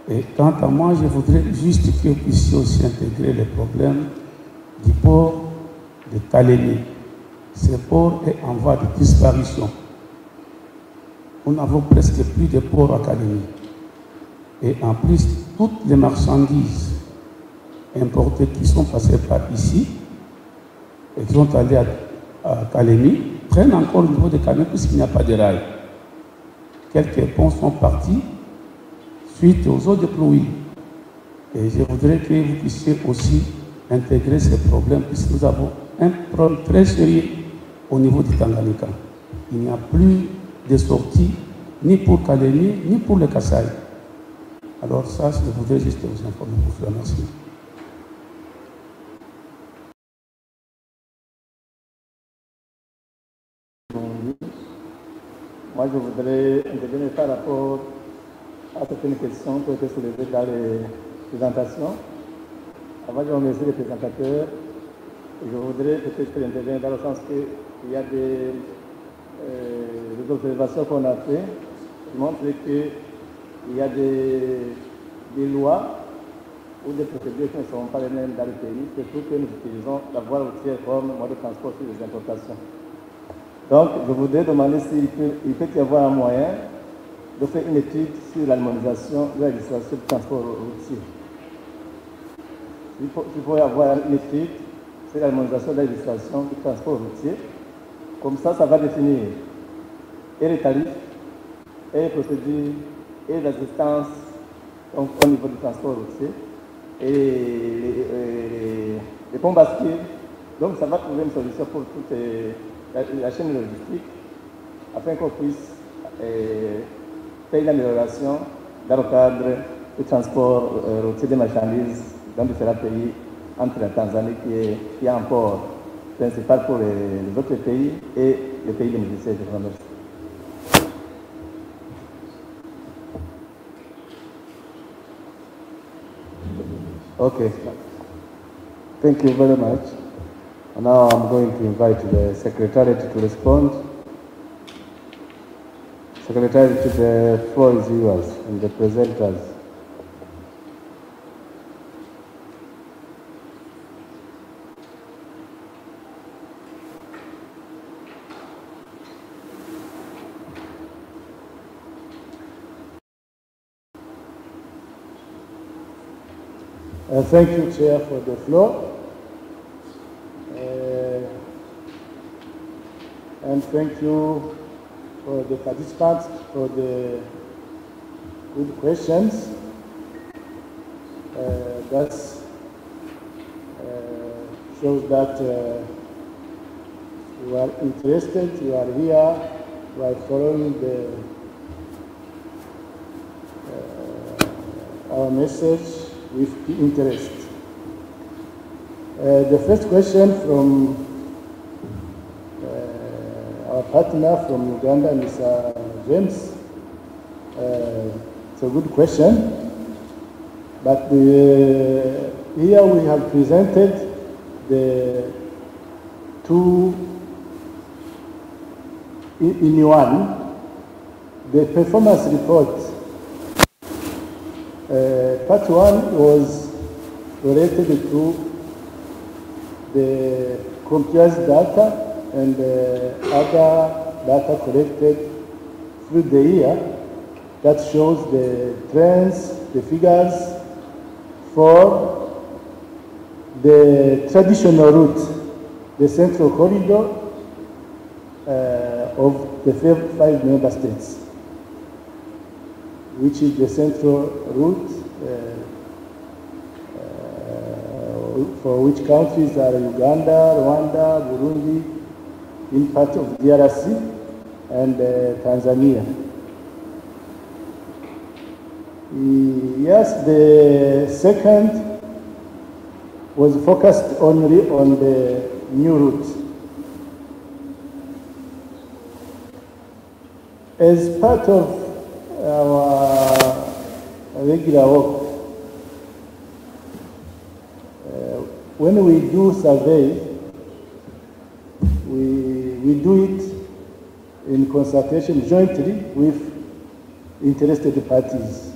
Et quant à moi, je voudrais juste que vous puissiez aussi intégrer le problème du port de Kalemi. Ce port est en voie de disparition. Nous n'avons presque plus de port à Kalemi. Et en plus, toutes les marchandises importées qui sont passées par ici et qui sont allées à Kalemi prennent encore le niveau de Kalemi puisqu'il n'y a pas de rail. Quelques ponts sont partis suite aux eaux de pluie. Et je voudrais que vous puissiez aussi intégrer ces problèmes, puisque nous avons un problème très sérieux au niveau du Tanganyika. Il n'y a plus de sortie ni pour Kalemi, ni pour le Kasaï. Alors ça, je voudrais juste vous informer pour cela. Merci. Moi, je voudrais intervenir par rapport à à certaines questions qui ont été soulevées dans les présentations. Avant de remercier les présentateurs, je voudrais peut-être intervenir dans le sens qu'il y a des observations qu'on a faites qui montrent qu'il y a des lois ou des procédures qui ne sont pas les mêmes dans le pays, surtout que nous utilisons la voie routière comme mode de transport sur les importations. Donc, je voudrais demander s'il peut y avoir un moyen de faire une étude sur l'harmonisation de la législation du transport routier. Il faut y avoir une étude sur l'harmonisation de la législation du transport routier. Comme ça, ça va définir et les tarifs, et les procédures, et l'assistance au niveau du transport routier, et les ponts bascules. Donc, ça va trouver une solution pour toute la chaîne logistique, afin qu'on puisse faire une amélioration dans le cadre du transport routier des marchandises dans différents pays, entre la Tanzanie qui est un port principal pour les autres pays et les pays bénéficiaires. Je vous remercie. Okay. Thank you very much. And now I'm going to invite the Secretariat to respond. Secretariat, the floor is yours and the presenters. Thank you, Chair, for the floor. And thank you for the participants for the good questions. That shows that you are interested, you are here, you are following our message with interest. The first question from our partner from Uganda, Mr. James, it's a good question, but here we have presented the two in one. The performance report, part one was related to the computerized data and other data collected through the year that shows the trends, the figures for the traditional route, the central corridor of the 5 member states, which is the central route for which countries are Uganda, Rwanda, Burundi, in part of DRC, and Tanzania. Yes, the second was focused only on the new route. As part of our regular work, when we do survey, we do it in consultation jointly with interested parties.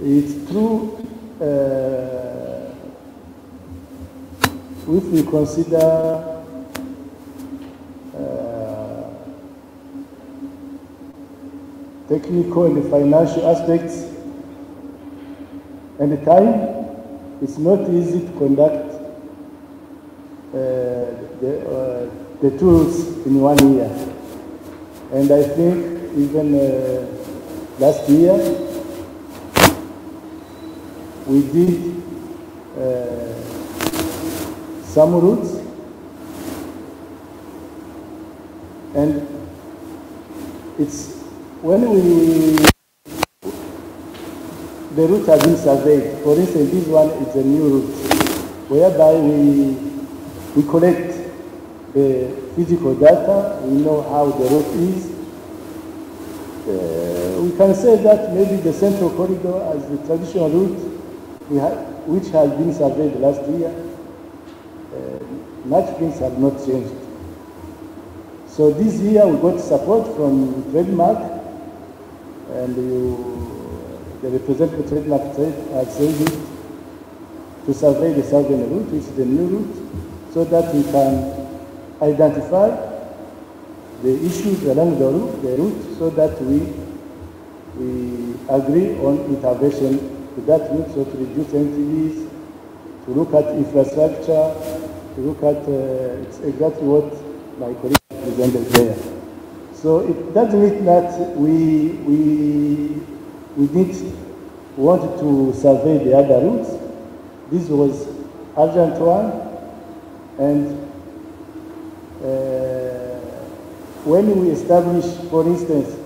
It's true if we consider technical and financial aspects and the time, it's not easy to conduct the tools in 1 year. And I think even last year, we did some routes, and it's when the route has been surveyed. For instance, this one is a new route, whereby we collect the physical data, we know how the route is, we can say that maybe the central corridor as the traditional route which has been surveyed last year, much things have not changed. So this year we got support from Trademark, and the representative Trademark has said it, to survey the southern route, which is the new route, so that we can identify the issues along the route so that we agree on intervention to that route, so to reduce NTVs, to look at infrastructure, to look at it's exactly what my colleague presented there. So it doesn't mean that we didn't want to survey the other routes. This was urgent one, and when we establish, for instance,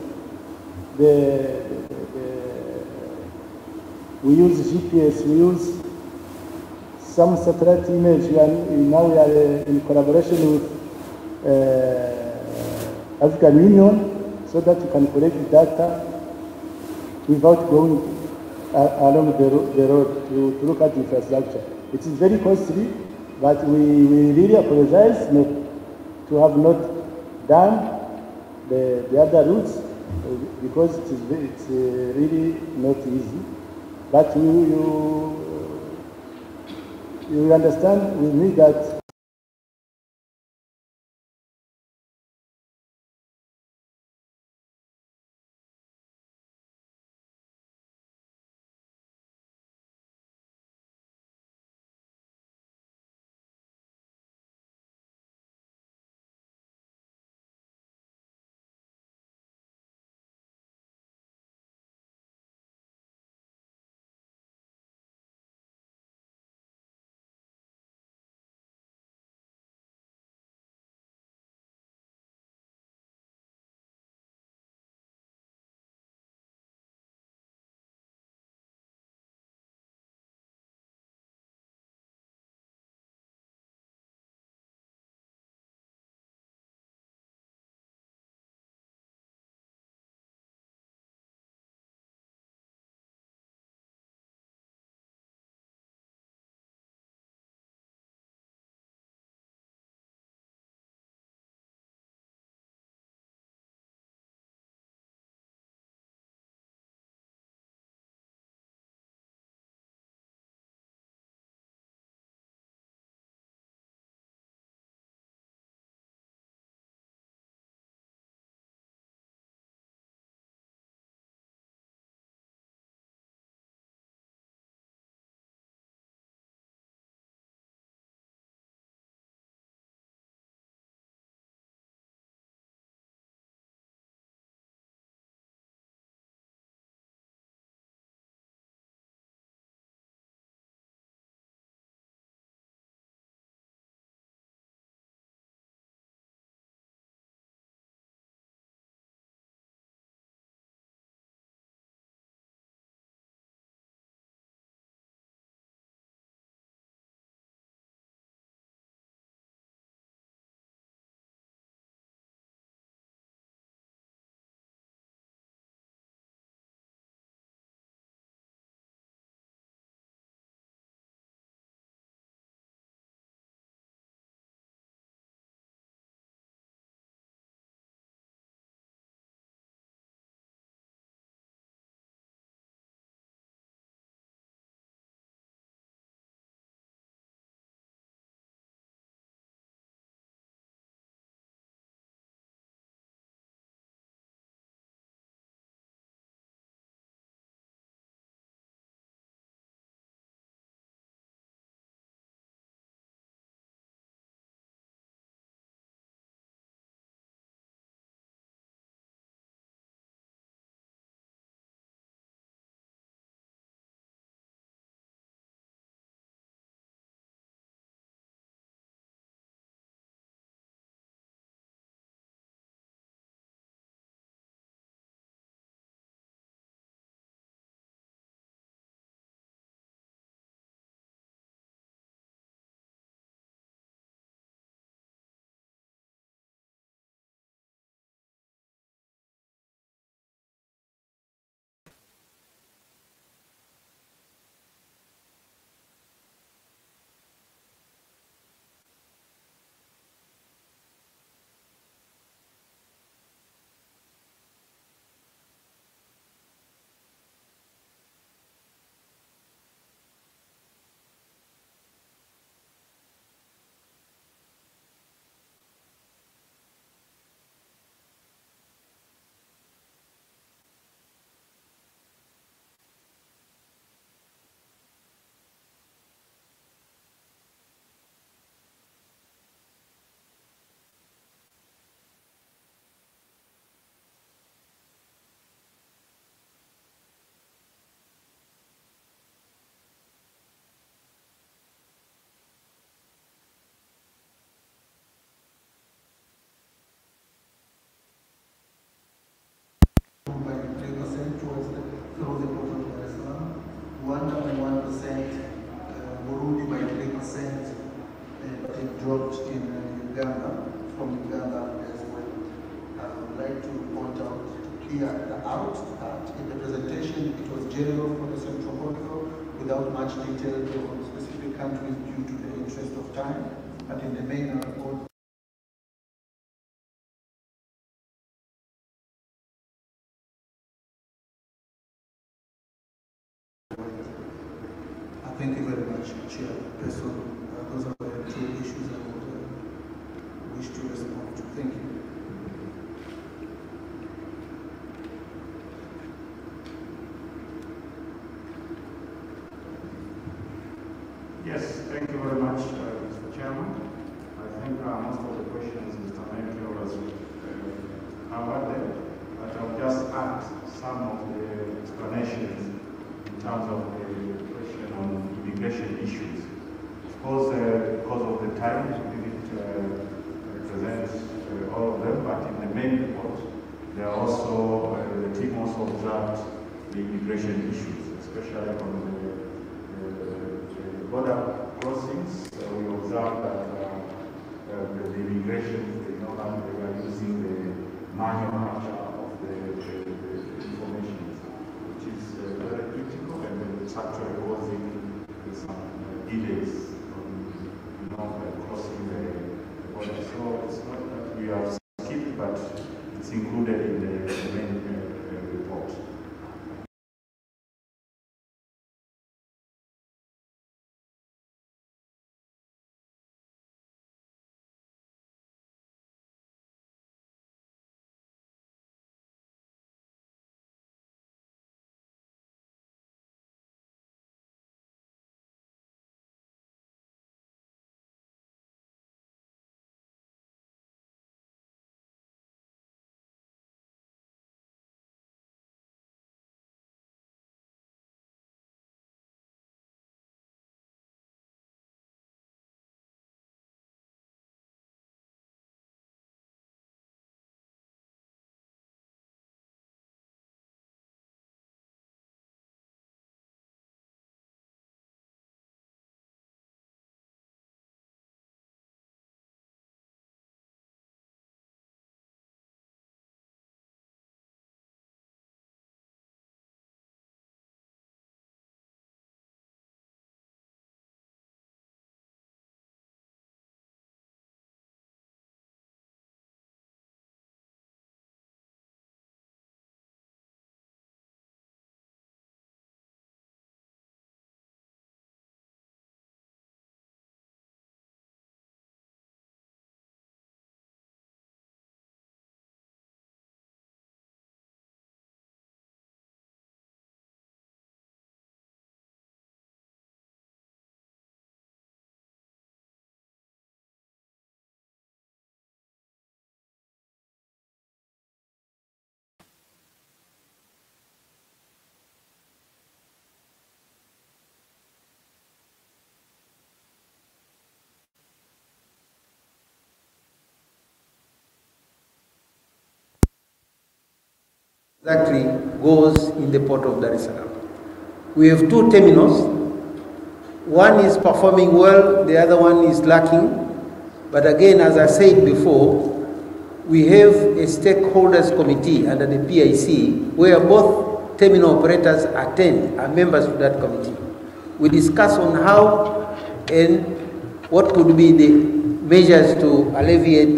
we use GPS, we use some satellite image, now we are in collaboration with African Union, so that we can collect data without going along the road to look at infrastructure. It is very costly, but we really apologize to have not done the other routes because it's really not easy. But you understand with me that dropped in Uganda, from Uganda as well. I would like to point out, to clear out that in the presentation it was general for the Central Corridor without much detail on specific countries due to the interest of time, but in the main report, thank you very much, Chairperson. Those are the two issues I would wish to respond to. Thank you. Yes, thank you very much, Mr. Chairman. I think most of the questions Mr. Menke was covered there, but I'll just add some of the explanations in terms of the question on immigration issues. Of course, because of the time, we didn't present all of them, but in the main report, there are also, the team also observed the immigration issues, especially on the border crossings. We observed that the immigration, they were using the manual capture of the information, which is very critical, and it's actually causing some delays on crossing the border. So it's not that we have skipped, but it's included in the main report. Exactly goes in the port of Dar es Salaam. We have two terminals. One is performing well, the other one is lacking. But again, as I said before, we have a stakeholders committee under the PIC where both terminal operators attend, are members of that committee. We discuss on how and what could be the measures to alleviate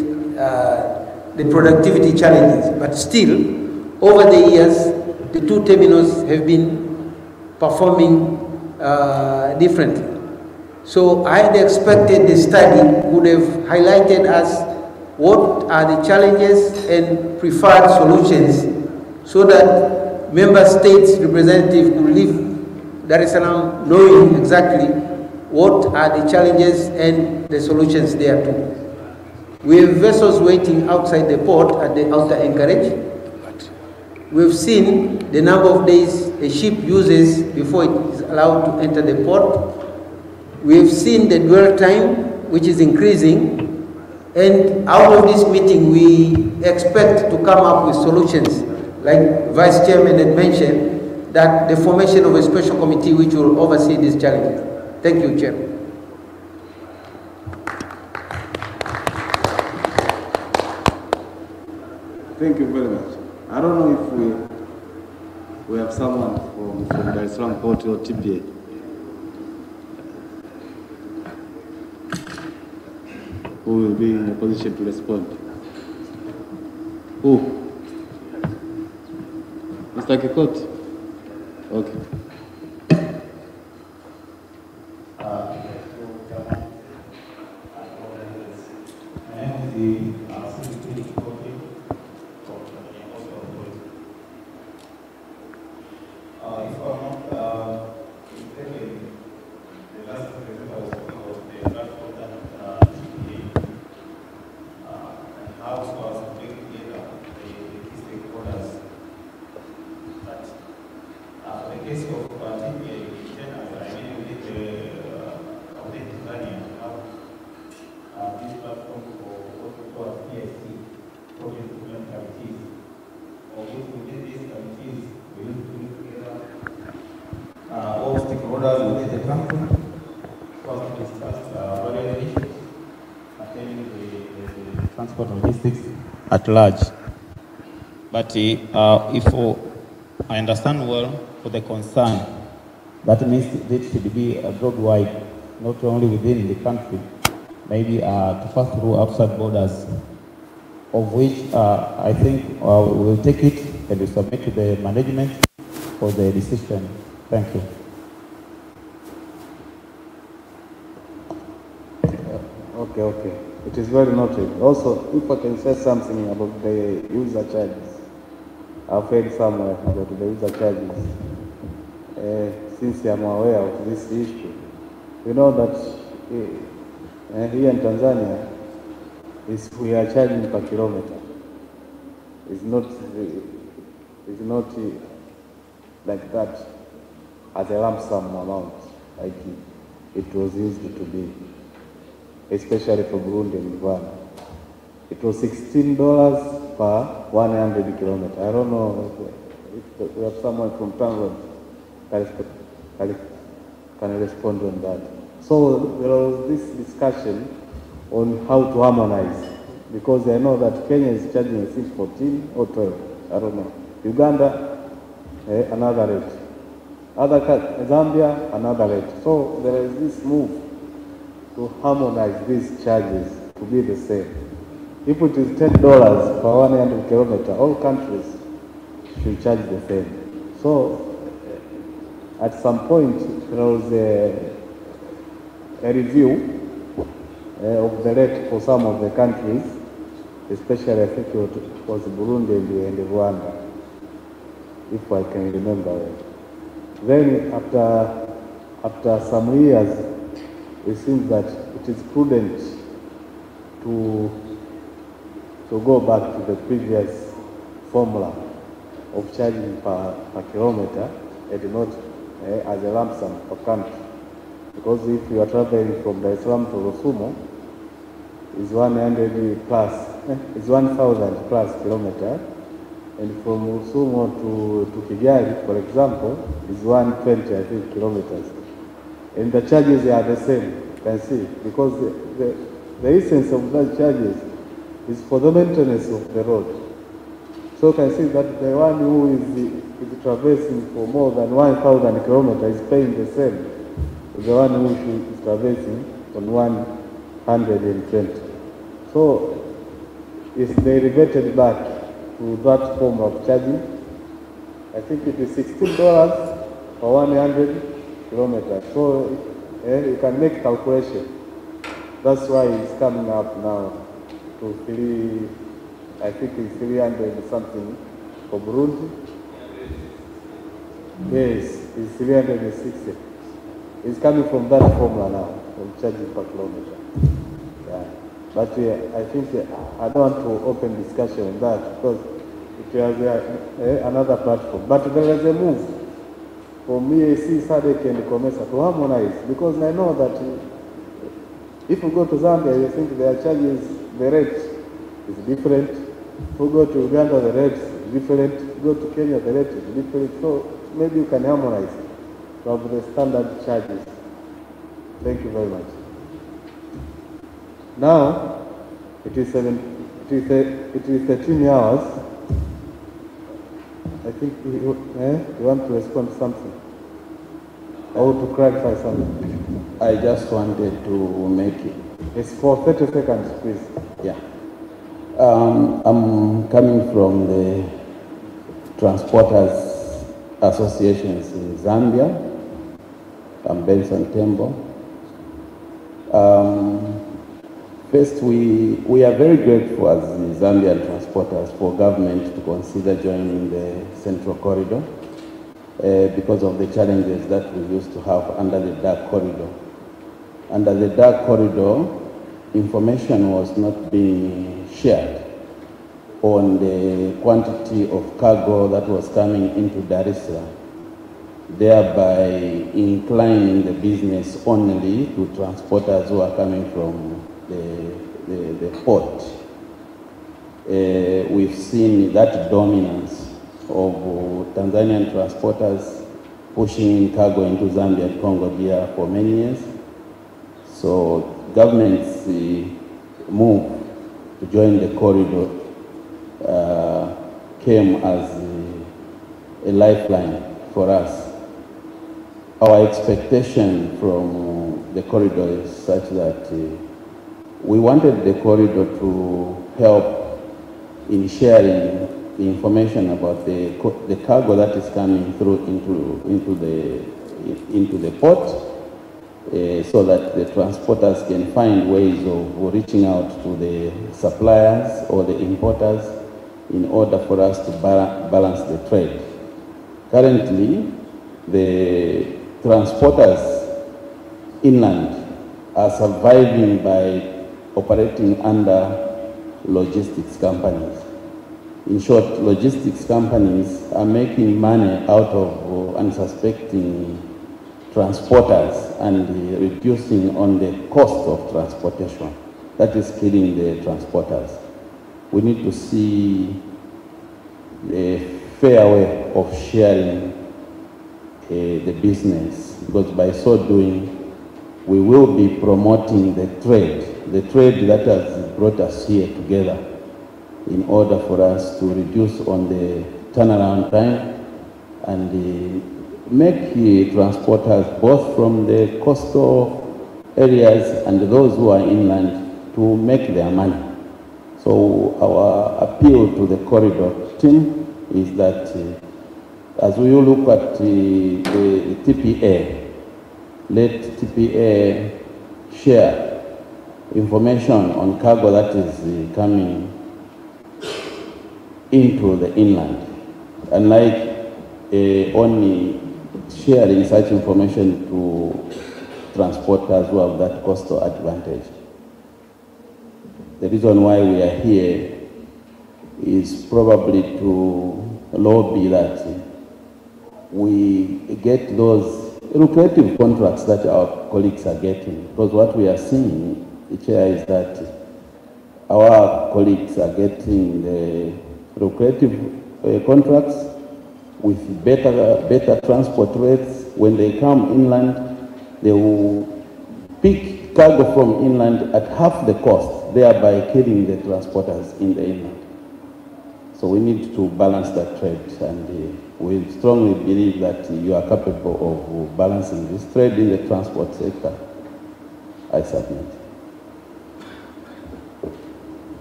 the productivity challenges. But still, over the years, the two terminals have been performing differently. So I had expected the study would have highlighted us what are the challenges and preferred solutions so that member states representatives could leave Dar es Salaam knowing exactly what are the challenges and the solutions there too. We have vessels waiting outside the port at the outer anchorage. We've seen the number of days a ship uses before it is allowed to enter the port. We've seen the dwell time, which is increasing. And out of this meeting, we expect to come up with solutions, like Vice Chairman had mentioned, that the formation of a special committee which will oversee these challenges. Thank you, Chair. Thank you very much. I don't know if we have someone from Dar es Salaam Port or TPA. Who will be in a position to respond? Who? Mr. Kikoti? Okay. At large. But if I understand well for the concern, that means it should be broad-wide, not only within the country, maybe to pass through outside borders, of which I think we will take it and we submit to the management for the decision. Thank you. Okay. It is very noted. Also, if I can say something about the user charges. I've heard somewhere about the user charges. Since I'm aware of this issue, we know that here in Tanzania, we are charging per kilometer. It's not like that as a lump sum amount like it was used to be, especially for Burundi and Rwanda. It was $16 per 100 kilometers. I don't know if we have someone from Tanzania can respond on that. So there was this discussion on how to harmonize, because I know that Kenya is charging 14 or 12. I don't know. Uganda, another rate. Zambia, another rate. So there is this move to harmonize these charges to be the same. If it is $10 per 100 kilometers, all countries should charge the same. So at some point there was a review of the rate for some of the countries, especially I think it was Burundi and Rwanda, if I can remember well. Then after some years, it seems that it is prudent to go back to the previous formula of charging per kilometer and not as a lump sum per country. Because if you are traveling from Dar es Salaam to Rusumo, it's 100 plus, it's 1,000 plus kilometers, and from Rusumo to Kigali, for example, is 120, I think, kilometers. And the charges are the same, you can see, because the essence of those charges is for the maintenance of the road. So you can see that the one who is traversing for more than 1,000 kilometers is paying the same as the one who is traversing on 120. So if they reverted back to that form of charging, I think it is $16 per 100 kilometers. So you can make calculation. That's why it's coming up now to I think it's 300 something for Burundi. Yes, it's 360. It's coming from that formula now, from charging per kilometer. Yeah. But I think I don't want to open discussion on that because it was another platform. But there is a move from EAC, SADC and COMESA to harmonize, because I know that if we go to Zambia, you think their charges, the rate is different. If we go to Uganda, the rate is different. If we go to Kenya, the rate is different. So maybe you can harmonize to have the standard charges. Thank you very much. Now, it is It is 13 hours. I think you want to respond to something or to clarify something. I just wanted to make it. It's for 30 seconds, please. Yeah. I'm coming from the Transporters Associations in Zambia. I'm Benson Tembo. First, we are very grateful as the Zambian transporters for government to consider joining the Central Corridor because of the challenges that we used to have under the Dark Corridor. Under the Dark Corridor, information was not being shared on the quantity of cargo that was coming into Dar es Salaam, thereby inclining the business only to transporters who are coming from the port. We've seen that dominance of Tanzanian transporters pushing in cargo into Zambia and Congo DR for many years. So government's move to join the corridor came as a lifeline for us. Our expectation from the corridor is such that we wanted the corridor to help in sharing the information about the cargo that is coming through into the port, so that the transporters can find ways of reaching out to the suppliers or the importers in order for us to balance the trade. Currently, the transporters inland are surviving by operating under logistics companies. In short, logistics companies are making money out of unsuspecting transporters and reducing on the cost of transportation. That is killing the transporters. We need to see a fair way of sharing the business, because by so doing, we will be promoting the trade that has brought us here together, in order for us to reduce on the turnaround time and make transporters both from the coastal areas and those who are inland to make their money. So our appeal to the corridor team is that as we look at the TPA, let TPA share information on cargo that is coming into the inland, unlike only sharing such information to transporters who have that coastal advantage. The reason why we are here is probably to lobby that we get those lucrative contracts that our colleagues are getting, because what we are seeing, Chair, is that our colleagues are getting the lucrative contracts with better transport rates. When they come inland, they will pick cargo from inland at half the cost, thereby killing the transporters in the inland. So we need to balance that trade, and we strongly believe that you are capable of balancing this trade in the transport sector. I submit.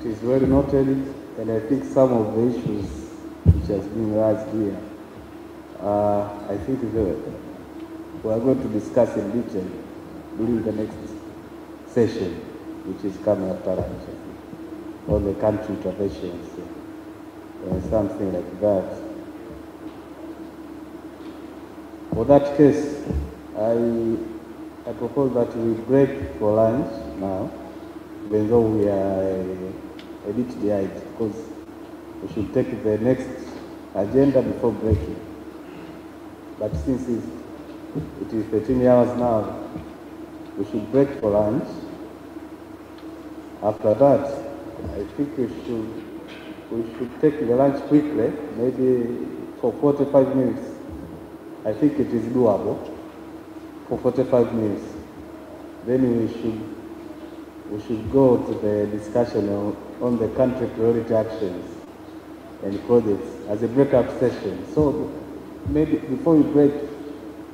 It is well noted, and I think some of the issues which has been raised here, I think we are going to discuss in detail during the next session, which is coming after lunch, on the country interventions, something like that. For that case, I propose that we break for lunch now, even though we are a bit behind, because we should take the next agenda before breaking. But since it is 13 hours now, we should break for lunch. After that, I think we should take the lunch quickly, maybe for 45 minutes. I think it is doable for 45 minutes. Then we should we should go to the discussion on the country priority actions and projects as a breakout session. So maybe before we break,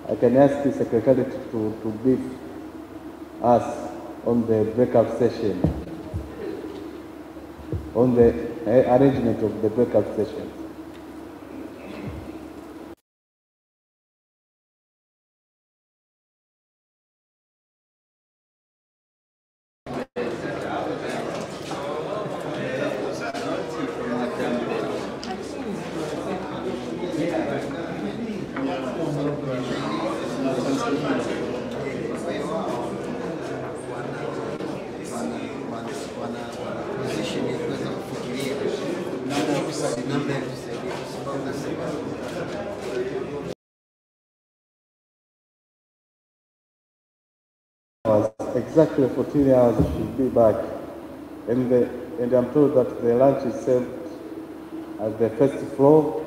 I can ask the Secretary to brief us on the breakout session, on the arrangement of the breakout session. Exactly 14 hours we should be back. And I'm told that the lunch is served at the first floor,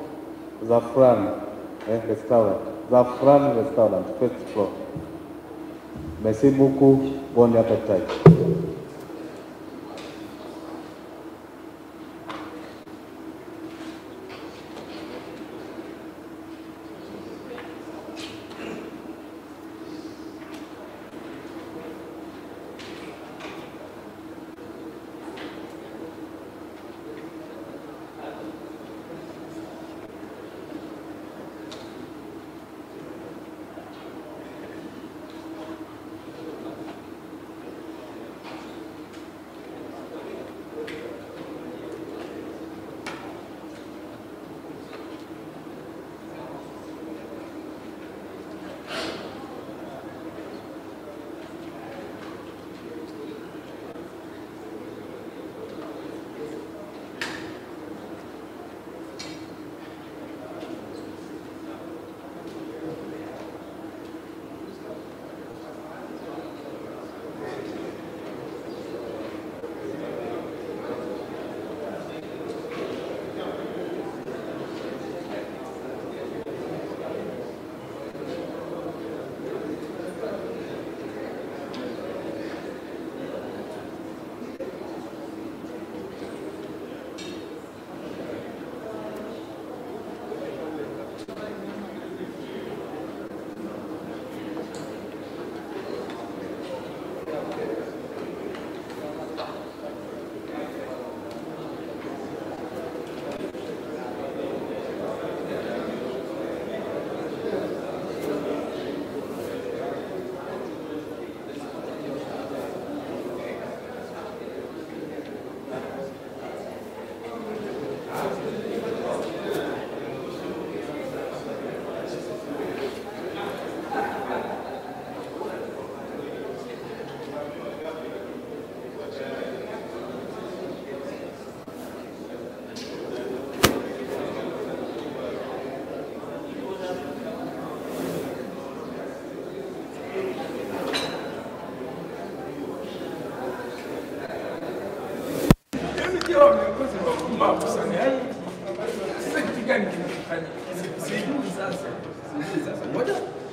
Zafran restaurant. Zafran restaurant, first floor. Merci beaucoup, bon appétit.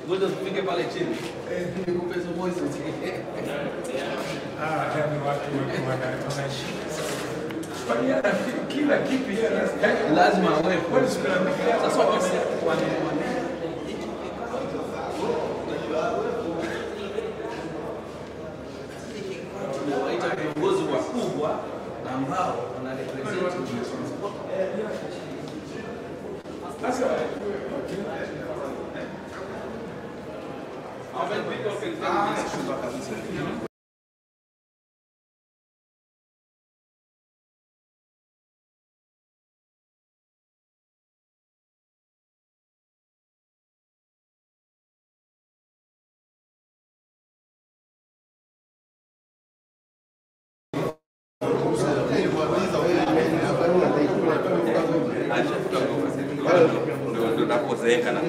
Ngoja tupige pale chini. Nikupe hizo voices. Yani watu wanashika. Kila kitu lazima awepo. Sasa waita viongozi wakubwa ambao wanarepresent sasa ndio tunapozeeka na